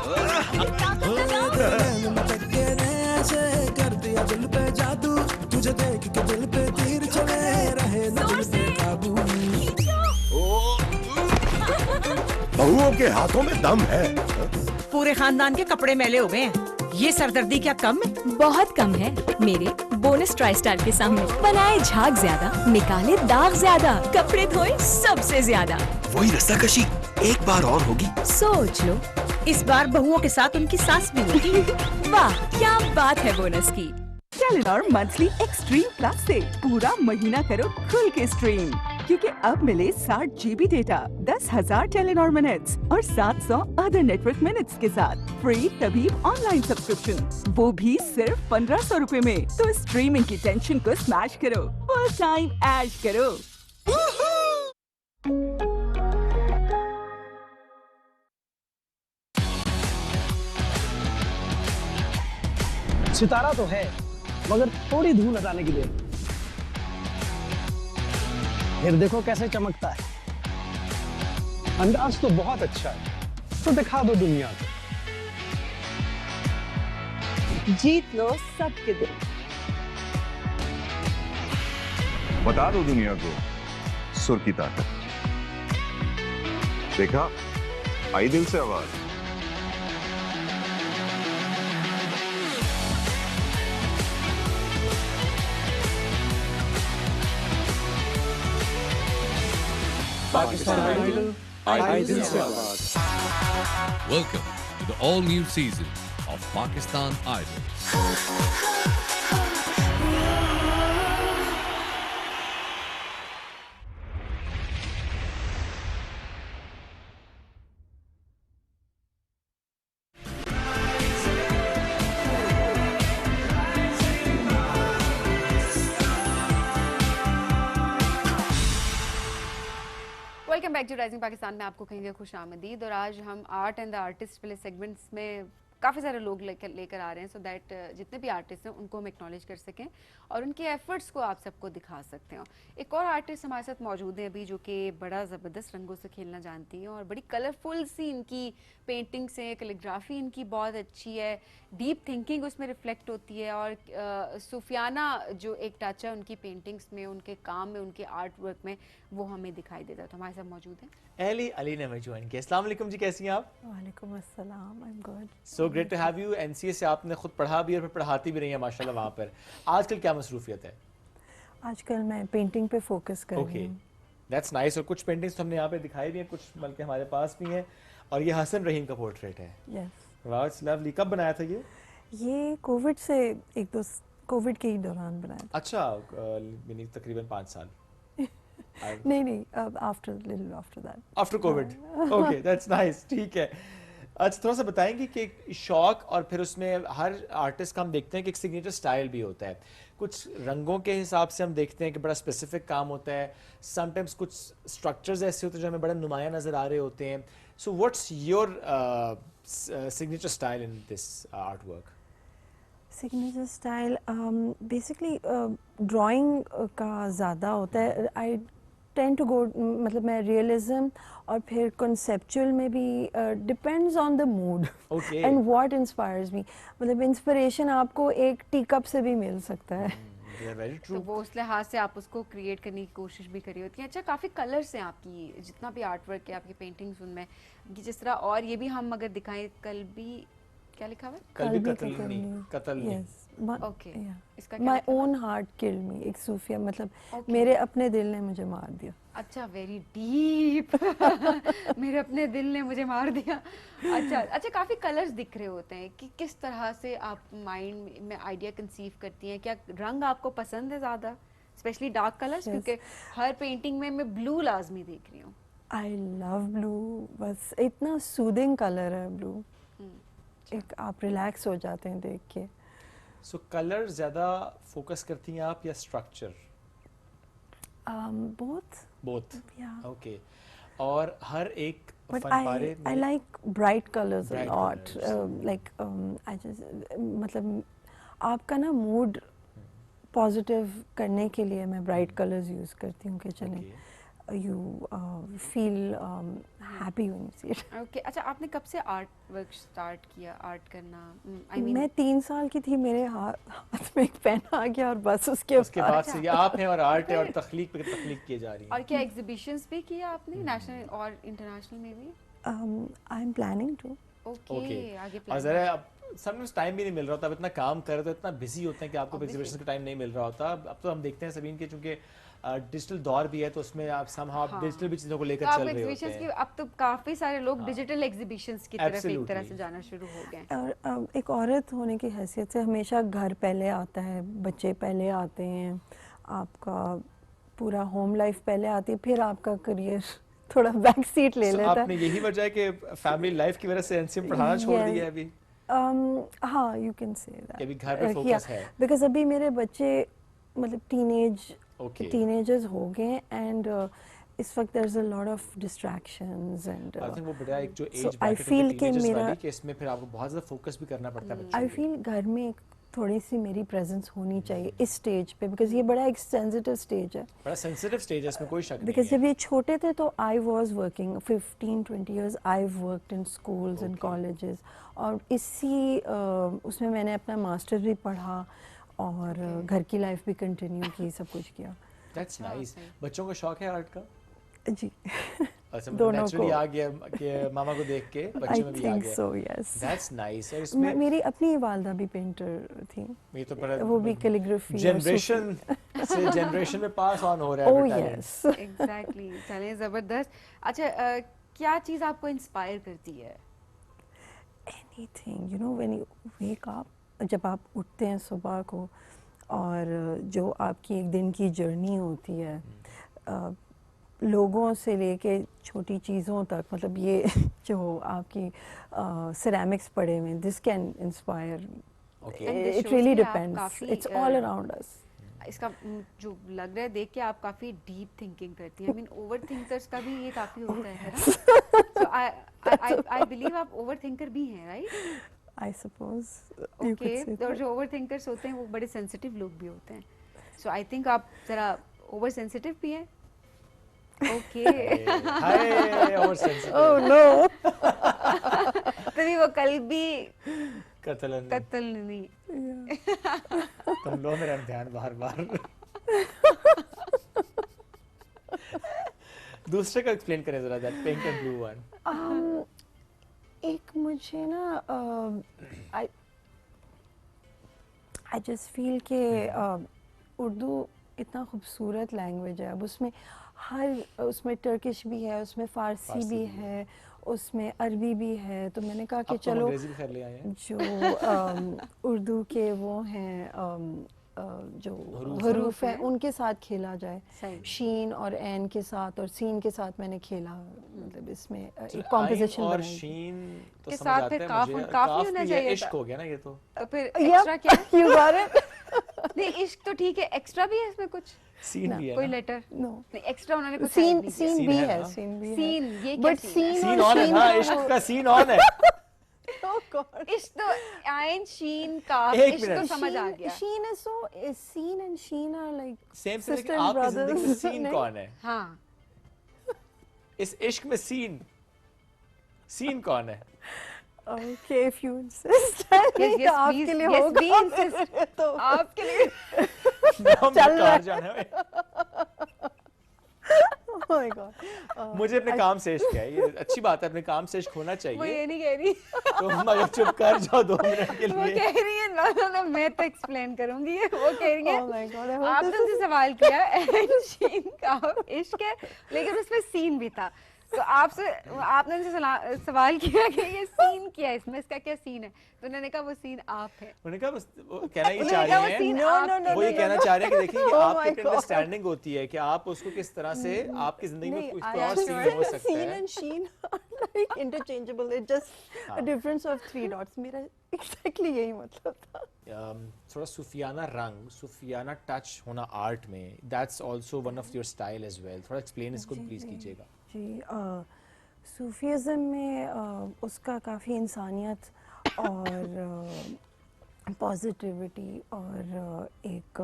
कर दिया दिल पे जादू, तुझे देख के दिल पे तीर चले रहे न दिल पे काबू। बहुओं के हाथों में दम है। पूरे खानदान के कपड़े मैले हो गए हैं। ये सरदर्दी क्या कम है? बहुत कम है मेरे बोनस ट्राई स्टाइल के सामने। बनाए झाग ज्यादा, निकाले दाग ज्यादा, कपड़े धोए सबसे ज्यादा। वही रस्साकशी एक बार और होगी। सोच लो, इस बार बहुओं के साथ उनकी सास भी होगी। वाह क्या बात है बोनस की। टेलीनॉर मंथली एक्सट्रीम प्लस से पूरा महीना करो खुल के स्ट्रीम, क्योंकि अब मिले 60 GB डेटा, 10,000 टेलीनॉर मिनट्स और 700 अदर नेटवर्क मिनट्स के साथ फ्री तभी ऑनलाइन सब्सक्रिप्शन, वो भी सिर्फ 1500 रुपए में। तो स्ट्रीमिंग की टेंशन को स्मैश करो, फुल टाइम ऐश करो। सितारा तो है, मगर थोड़ी धूल हटाने की देर। फिर देखो कैसे चमकता है। अंदाज तो बहुत अच्छा है, तो दिखा दो दुनिया को। जीत लो सबके दिल। बता दो दुनिया को सुर की ताकत। देखा, आई दिल से आवाज। Welcome to the all-new season of Pakistan Idol. Welcome back to rising Pakistan में आपको कहेंगे खुश आमदीद। और आज हम आर्ट एंड द आर्टिस्ट वाले सेगमेंट्स में काफ़ी सारे लोग लेकर आ रहे हैं, सो दैट जितने भी आर्टिस्ट हैं उनको हम एक्नॉलेज कर सकें और उनके एफर्ट्स को आप सबको दिखा सकते हैं। एक और आर्टिस्ट हमारे साथ मौजूद हैं अभी, जो कि बड़ा ज़बरदस्त रंगों से खेलना जानती हैं और बड़ी कलरफुल सी इनकी पेंटिंग्स हैं, कैलीग्राफी इनकी बहुत अच्छी है, डीप थिंकिंग उसमें रिफ्लेक्ट होती है और सूफियाना जो एक टच है उनकी पेंटिंग्स में, उनके काम में, उनके आर्ट वर्क में, वो हमें दिखाई देता है। तो हमारे साथ मौजूद हैं एली अली ने हमें ज्वाइन किया। अस्सलाम वालेकुम जी, कैसी हैं आप? वालेकुम अस्सलाम, I am good. So great to have you. NCA से आपने खुद पढ़ा भी और फिर पढ़ाती भी रही है माशाल्लाह वहाँ पर। आजकल क्या मसरूफियत है? आजकल मैं पेंटिंग पे फोकस कर रही हूँ। That's nice. और कुछ पेंटिंग्स तो हमने यहाँ पे दिखाई भी हैं, कुछ बल्कि हमारे पास भी हैं, और ये हसन रहीम का पोर्ट्रेट है। यस। वाह, इट्स लवली। कब बनाया था ये? ये कोविड से कोविड के ही दौरान बनाया था। अच्छा, तकरीबन 5 साल। नहीं, after little after that, after Covid. Okay, that's nice, ठीक है। अच्छा, थोड़ा सा बताएंगे कि शौक और फिर उसमें हर आर्टिस्ट का हम देखते हैं कि एक सिग्नेचर स्टाइल भी होता है। कुछ रंगों के हिसाब से हम देखते हैं कि बड़ा स्पेसिफिक काम होता है, समटाइम्स कुछ स्ट्रक्चर्स ऐसे होते हैं जो हमें बड़ा नुमाया नज़र आ रहे होते हैं। So what's your signature style in this art work? Signature style basically drawing का ज़्यादा होता है। आई टेंड टू गो, मतलब मैं रियलिज्म और फिर कॉन्सेप्चुअल में भी, depends on the mood and what inspires मी। मतलब इंस्पिरेशन आपको एक टी कप से भी मिल सकता है। तो वो उस लिहाज से आप उसको क्रिएट करने की कोशिश भी करी होती है। अच्छा, काफ़ी कलर्स हैं आपकी, जितना भी आर्ट वर्क है आपकी पेंटिंग्स उनमें, जिस तरह, और ये भी हम अगर दिखाएं, कल भी क्या लिखा हुआ है? कतल नहीं। ओके, इसका my own heart killed me, एक सूफिया, मतलब मेरे अपने दिल ने मुझे मार दिया। अच्छा, वेरी डीप। मेरे अपने दिल ने मुझे मार दिया। अच्छा, काफ़ी कलर्स दिख रहे होते हैं कि किस तरह से आप माइंड में आइडिया कंसीव करती हैं? क्या रंग आपको पसंद है ज़्यादा, स्पेशली डार्क कलर्स? क्योंकि हर पेंटिंग में मैं ब्लू लाजमी देख रही हूँ। आई लव ब्लू, बस इतना सूदिंग कलर है ब्लू, एक आप रिलैक्स हो जाते हैं देख के। सो कलर ज़्यादा फोकस करती हैं आप या स्ट्रक्चर? बोथ। ओके। और हर एक फनपारे में I like bright colors a lot. Like I just, मतलब आपका ना मूड पॉजिटिव करने के लिए मैं ब्राइट कलर्स यूज़ करती हूँ कि चलें you feel happy when you see it. Okay, अच्छा, आपने कब से आर्ट वर्क स्टार्ट किया, आर्ट करना? मैं 3 साल की थी, मेरे हाथ में एक पेन आ गया और बस उसके बाद से ये आप हैं और आर्ट है और तख्लीक पे तख्लीक की जा रही है। और क्या एग्जीबिशंस भी किया आपने, नेशनल और इंटरनेशनल में भी? I am planning to. Okay, आगे और ज़रा समटाइम्स टाइम भी नहीं मिल रहा होता, अब इतना काम कर रहे तो इतना बिजी होते हैं कि आपको एग्जीबिशन का टाइम नहीं मिल रहा होता। अब तो हम देखते हैं सबीन के चूंकि डिजिटल दौर भी है तो उसमें आप समहाउ आप डिजिटल भी चीजों को लेकर चल रहे होते हैं। अब तो काफी सारे लोग डिजिटल एग्जीबिशंस की तरफ एक तरह से जाना शुरू हो गए। और एक औरत होने की हैसियत से हमेशा घर पहले आता है, बच्चे पहले आते हैं, आपका पूरा होम लाइफ पहले आती है, फिर आपका करियर थोड़ा बैक सीट ले लेता है। आपने यही वजह है कि फैमिली लाइफ की वजह से एनसीएम पढ़ाना छोड़ दिया है अभी? हाँ, यू कैन से दैट। अभी घर पे फोकस है। बिकॉज़ अभी मेरे बच्चे मतलब टीनेजर्स हो गए एंड इस वक्त there is a lot of distractions and I think वो बड़ा एक जो एज ब्रैकेट है मेरा कि इसमें फिर आपको बहुत ज़्यादा फोकस भी करना पड़ता है बच्चों। आई फील घर में थोड़ी सी मेरी प्रेजेंस होनी चाहिए इस स्टेज पे, बिकॉज ये बड़ा एक सेंसिटिव स्टेज है, बड़ा सेंसिटिव स्टेज है, इसमें कोई शक नहीं है। बिकॉज जब ये छोटे थे तो I was working 15-20 years, I worked in schools and colleges, और इसी उसमें मैंने अपना मास्टर्स भी पढ़ा और घर की लाइफ भी कंटिन्यू की, सब कुछ किया। That's nice. बच्चों को शौक है आर्ट का? जी। अच्छा, दोनों नेचुरली को आ गया कि मामा को देख के बच्चे में भी आ गया। So yes, that's nice. और इसमें मेरी अपनी वालदा भी पेंटर थी, ये तो बड़ा वो भी कैलीग्राफी जनरेशन से जनरेशन में पास ऑन हो रहा है। Oh yes, exactly. चलें, जबरदस्त। अच्छा, क्या चीज़ आपको इंस्पायर करती है? Anything, you know, when you wake up, जब आप उठते हैं सुबह को और जो आपकी एक दिन की जर्नी होती है, लोगों से लेके छोटी चीज़ों तक, मतलब ये जो आपकी सिरेमिक्स पड़े हुए, this can inspire, it really depends, it's all around us. इसका जो लग रहा है देख के आप काफी डीप थिंकिंग करती हैं। आई मीन ओवर थिंकर्स का भी ये काफी होता है ना? सो आई बिलीव आप ओवर थिंकर भी हैं, right? I suppose you could say that. और जो ओवर थिंकर्स होते हैं वो बड़े सेंसिटिव लोग भी होते हैं, सो आई थिंक आप जरा ओवर सेंसिटिव भी हैं। ओके, हाय ओवर सेंसिटिव। ओह नो, तभी वो कल भी कत्ल नहीं। तुम लो मेरा ध्यान बार-बार। दूसरे का एक्सप्लेन करें जरा, that pink and blue one. एक मुझे ना आई जस्ट फील कि उर्दू इतना खूबसूरत लैंग्वेज है, अब उसमें टर्किश भी है, उसमें फ़ारसी भी है, उसमें अरबी भी है, तो मैंने कहा कि चलो जो उर्दू के वो हैं जो हरूफ है उनके साथ खेला जाए, शीन और एन के साथ और सीन के साथ मैंने खेला, मतलब इसमें एक कॉम्पोजिशन और बनाई शीन तो के साथ फिर काफ होना चाहिए। इश्क हो गया ना ये तो, फिर एक्स्ट्रा क्या? You got it. नहीं, इश्क तो ठीक है, एक्स्ट्रा भी है इसमें कुछ, सीन भी है कोई ना? लेटर नो नहीं, एक्स्ट्रा उन्होंने कुछ सीन नहीं सीन दिया। भी है, सीन भी है, सीन ये क्या बट सीन सीन ऑन है ना, इश्क का सीन ऑन है। इश्क तो आयन शीन का इश्क तो समझ आ गया। Sheen is so, seen and sheen are like same से, लेकिन आपकी जिंदगी में सीन कौन है? हाँ, इस इश्क में सीन कौन है? ओके, इफ यू इंसिस्ट, आपके लिए होगा, yes, we insist, तो आपके लिए चल जाना है। Oh my God. मुझे अपने काम से इश्क है, ये अच्छी बात है, अपने काम से इश्क होना चाहिए। वो ये नहीं कह रही। तुम अगर चुप कर जाओ 2 मिनट के लिए। वो कह रही है ना, मैं तो एक्सप्लेन करूंगी। वो कह रही है, Oh my God, आपने उनसे सवाल किया एन शीन का इश्क है, लेकिन उसमें सीन भी था, तो आपने उनसे सवाल किया कि ये सीन क्या है, इसमें इसका क्या सीन है, तो उन्होंने कहा वो सीन आप है। उन्होंने कहा बस वो कहना ये चाह रहे हैं, वो ये कहना चाह रहे हैं कि देखिए कि आपकी अंडरस्टैंडिंग होती है कि आप उसको किस तरह से आपकी जिंदगी में कुछ और सीन हो सकता है। सीन एंड शीन like interchangeable, it just a difference of 3 dots, मेरा एग्जैक्टली यही मतलब था। थोड़ा सूफियाना रंग, सूफियाना टच होना आर्ट में, that's also one of your style as well, थोड़ा एक्सप्लेन इसको प्लीज कीजिएगा। जी, सूफीज़म में उसका काफ़ी इंसानियत और पॉजिटिविटी और एक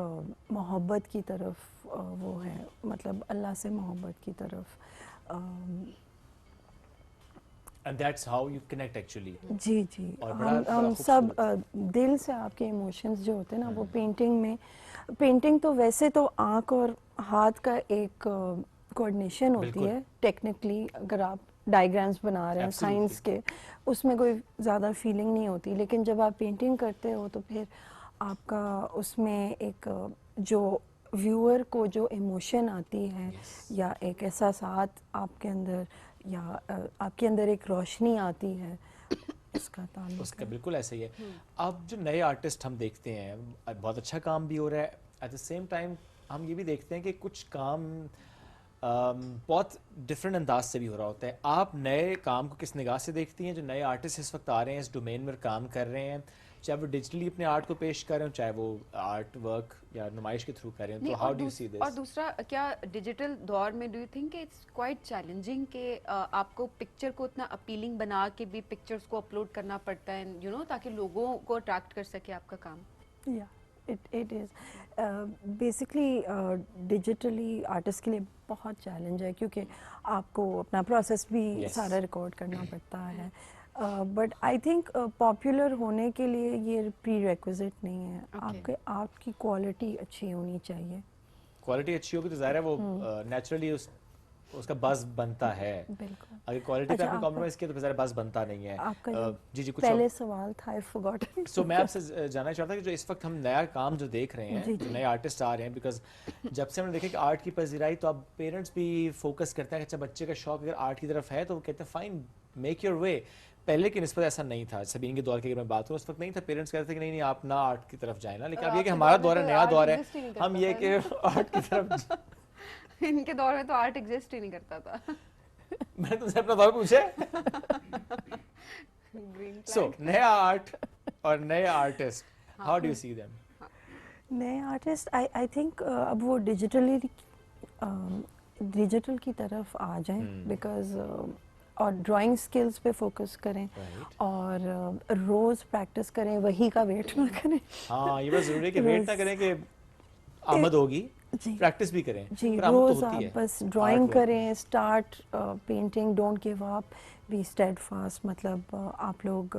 मोहब्बत की तरफ वो है, मतलब अल्लाह से मोहब्बत की तरफ, and that's how you connect actually। जी जी, हम सब दिल से आपके इमोशंस जो होते हैं ना, वो पेंटिंग तो वैसे तो आँख और हाथ का एक कोऑर्डिनेशन होती है टेक्निकली, अगर आप डायग्राम्स बना रहे हैं Absolutely. साइंस के, उसमें कोई ज़्यादा फीलिंग नहीं होती, लेकिन जब आप पेंटिंग करते हो तो फिर आपका उसमें एक जो व्यूअर को जो इमोशन आती है या एक एहसासात आपके अंदर या आपके अंदर एक रोशनी आती है, उसका ताल्लुक उसका बिल्कुल ऐसे ही है। अब जो नए आर्टिस्ट हम देखते हैं, बहुत अच्छा काम भी हो रहा है, एट द सेम टाइम हम ये भी देखते हैं कि कुछ काम बहुत डिफरेंट अंदाज से भी हो रहा होता है। आप नए काम को किस निगाह से देखती हैं? जो नए आर्टिस्ट इस वक्त आ रहे हैं, इस डोमेन में काम कर रहे हैं, चाहे वो डिजिटली अपने आर्ट को पेश कर रहे हो, चाहे वो आर्ट वर्क या नुमाइश के थ्रू कर रहे हैं, तो how do you see this? और दूसरा, क्या डिजिटल दौर में do you think it's quite challenging कि आपको पिक्चर को इतना अपीलिंग बना के भी पिक्चर्स को अपलोड करना पड़ता है, यू नो, ताकि लोगों को अट्रैक्ट कर सके आपका काम? या it is basically digitally artist के लिए बहुत चैलेंज है, क्योंकि आपको अपना प्रोसेस भी सारा रिकॉर्ड करना पड़ता है। बट आई थिंक पॉपुलर होने के लिए ये प्री रिक्विजिट नहीं है। आपके आर्ट की क्वालिटी अच्छी होनी चाहिए। क्वालिटी अच्छी होगी तो ज़ाहिर है वो नेचुरली उसका बज़ बनता है। बिल्कुल। अगर क्वालिटी पे आपने कॉम्प्रोमाइज़ किया तो फिर बज़ बनता नहीं है। जी कुछ पहले सवाल था, आई फॉरगॉट। सो मैं आपसे जानना चाहता हूँ कि जो इस वक्त हम नया काम जो देख रहे हैं, जो नए आर्टिस्ट आ रहे हैं, बिकॉज जब से हमने देखा कि आर्ट की पजीराई, तो अब पेरेंट्स भी फोकस करते हैं कि अच्छा बच्चे का शौक अगर आर्ट की तरफ है तो वो कहते हैं फाइन, मेक योर वे। पहले की निस्बत ऐसा नहीं था, सबीन के दौर की अगर मैं बात करूँ, उस वक्त नहीं था। पेरेंट्स कहते थे कि नहीं आप ना आर्ट की तरफ जाए ना, लेकिन अब ये कि हमारा दौर है, नया दौर है, हम ये कि आर्ट की तरफ इनके दौर में तो आर्ट एग्जिस्ट ही नहीं करता था। मैंने तुमसे अपना दौर पूछे। सो नया आर्ट और नए artist, how do you see them? नए आर्टिस्ट आई थिंक अब वो डिजिटल की तरफ आ जाएं, बिकॉज और ड्राइंग स्किल्स पे फोकस करें और रोज प्रैक्टिस करें, वही का वेट ना करें। हाँ, ये बात जरूरी है कि वेट ना करें कि आमद होगी, प्रैक्टिस भी करें जी। रोज आप बस ड्राइंग करें, start painting, don't give up, be steadfast. मतलब आप लोग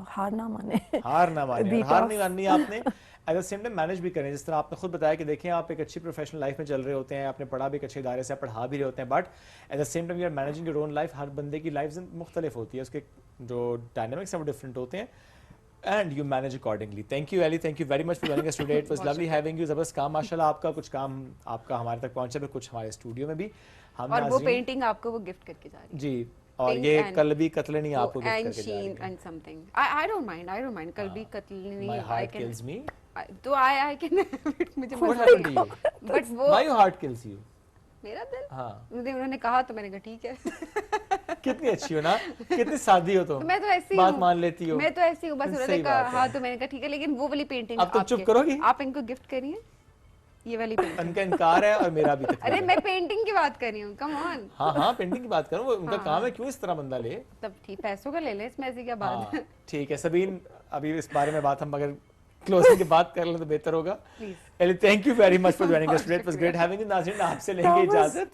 हार ना माने। हार नहीं माननी आपने। Eight the same time manage भी करें, जिस तरह आपने खुद बताया कि देखें आप एक अच्छी प्रोफेशनल लाइफ में चल रहे होते हैं, आपने पढ़ा भी एक अच्छे इदारे से, आप पढ़ा भी रहे होते हैं, but at the same time you are managing your own life. हर बंदे की लाइफ मुख्तलिफ होती है, उसके जो डायनामिक्स हैं वो डिफरेंट होते हैं, and you manage accordingly. Thank you Ali, thank you very much for joining us today. It was lovely having you. जबरदस्त काम माशाल्लाह आपका, कुछ काम आपका हमारे तक पहुंचा भी, कुछ हमारे स्टूडियो में भी। हम और वो पेंटिंग आपको वो गिफ्ट करके जा रही है जी, और ये कलबी कतलनी आपको गिफ्ट करके जा रही है। and something I don't mind कलबी कतलनी। My heart kills me. तो I can मुझे What happened to you? But वो My heart kills you. मेरा दिल? हाँ। उन्होंने कहा तो मैंने कहा ठीक है। कितनी अच्छी हो ना, कितनी सादी हो तुम। मैं तो ऐसी बात मान लेती हो। मैं तो ऐसी हूँ, बस उन्होंने कहा हाँ तो मैंने कहा ठीक है, लेकिन वो वाली पेंटिंग अब तुम चुप करोगी? आप इनको गिफ्ट करिए ये वाली पेंटिंग। उनका इनकार है और मेरा भी तकलीफ। अरे मैं पेंटिंग की बात कर रही हूँ, कम ऑन। हाँ पेंटिंग की बात करूँ, उनका काम है, क्यों इस तरह बंदा ले। तब ठीक, पैसों का ले ले, इसमें ऐसी क्या बात है। ठीक है सबीन, अभी इस बारे में बात हम अगर क्लोजिंग की बात कर लें तो बेहतर होगा। Ellie thank you very much for joining us today, it was great having you. नाज़रीन आपसे लेंगे इजाजत,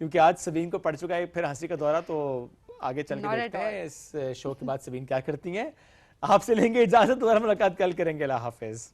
क्योंकि आज सबीन को पड़ चुका है फिर हंसी का दौरा, तो आगे चल के देखते हैं इस शो के बाद सबीन क्या करती हैं। आपसे लेंगे इजाजत, दोबारा मुलाकात कल करेंगे। अल्लाह हाफिज।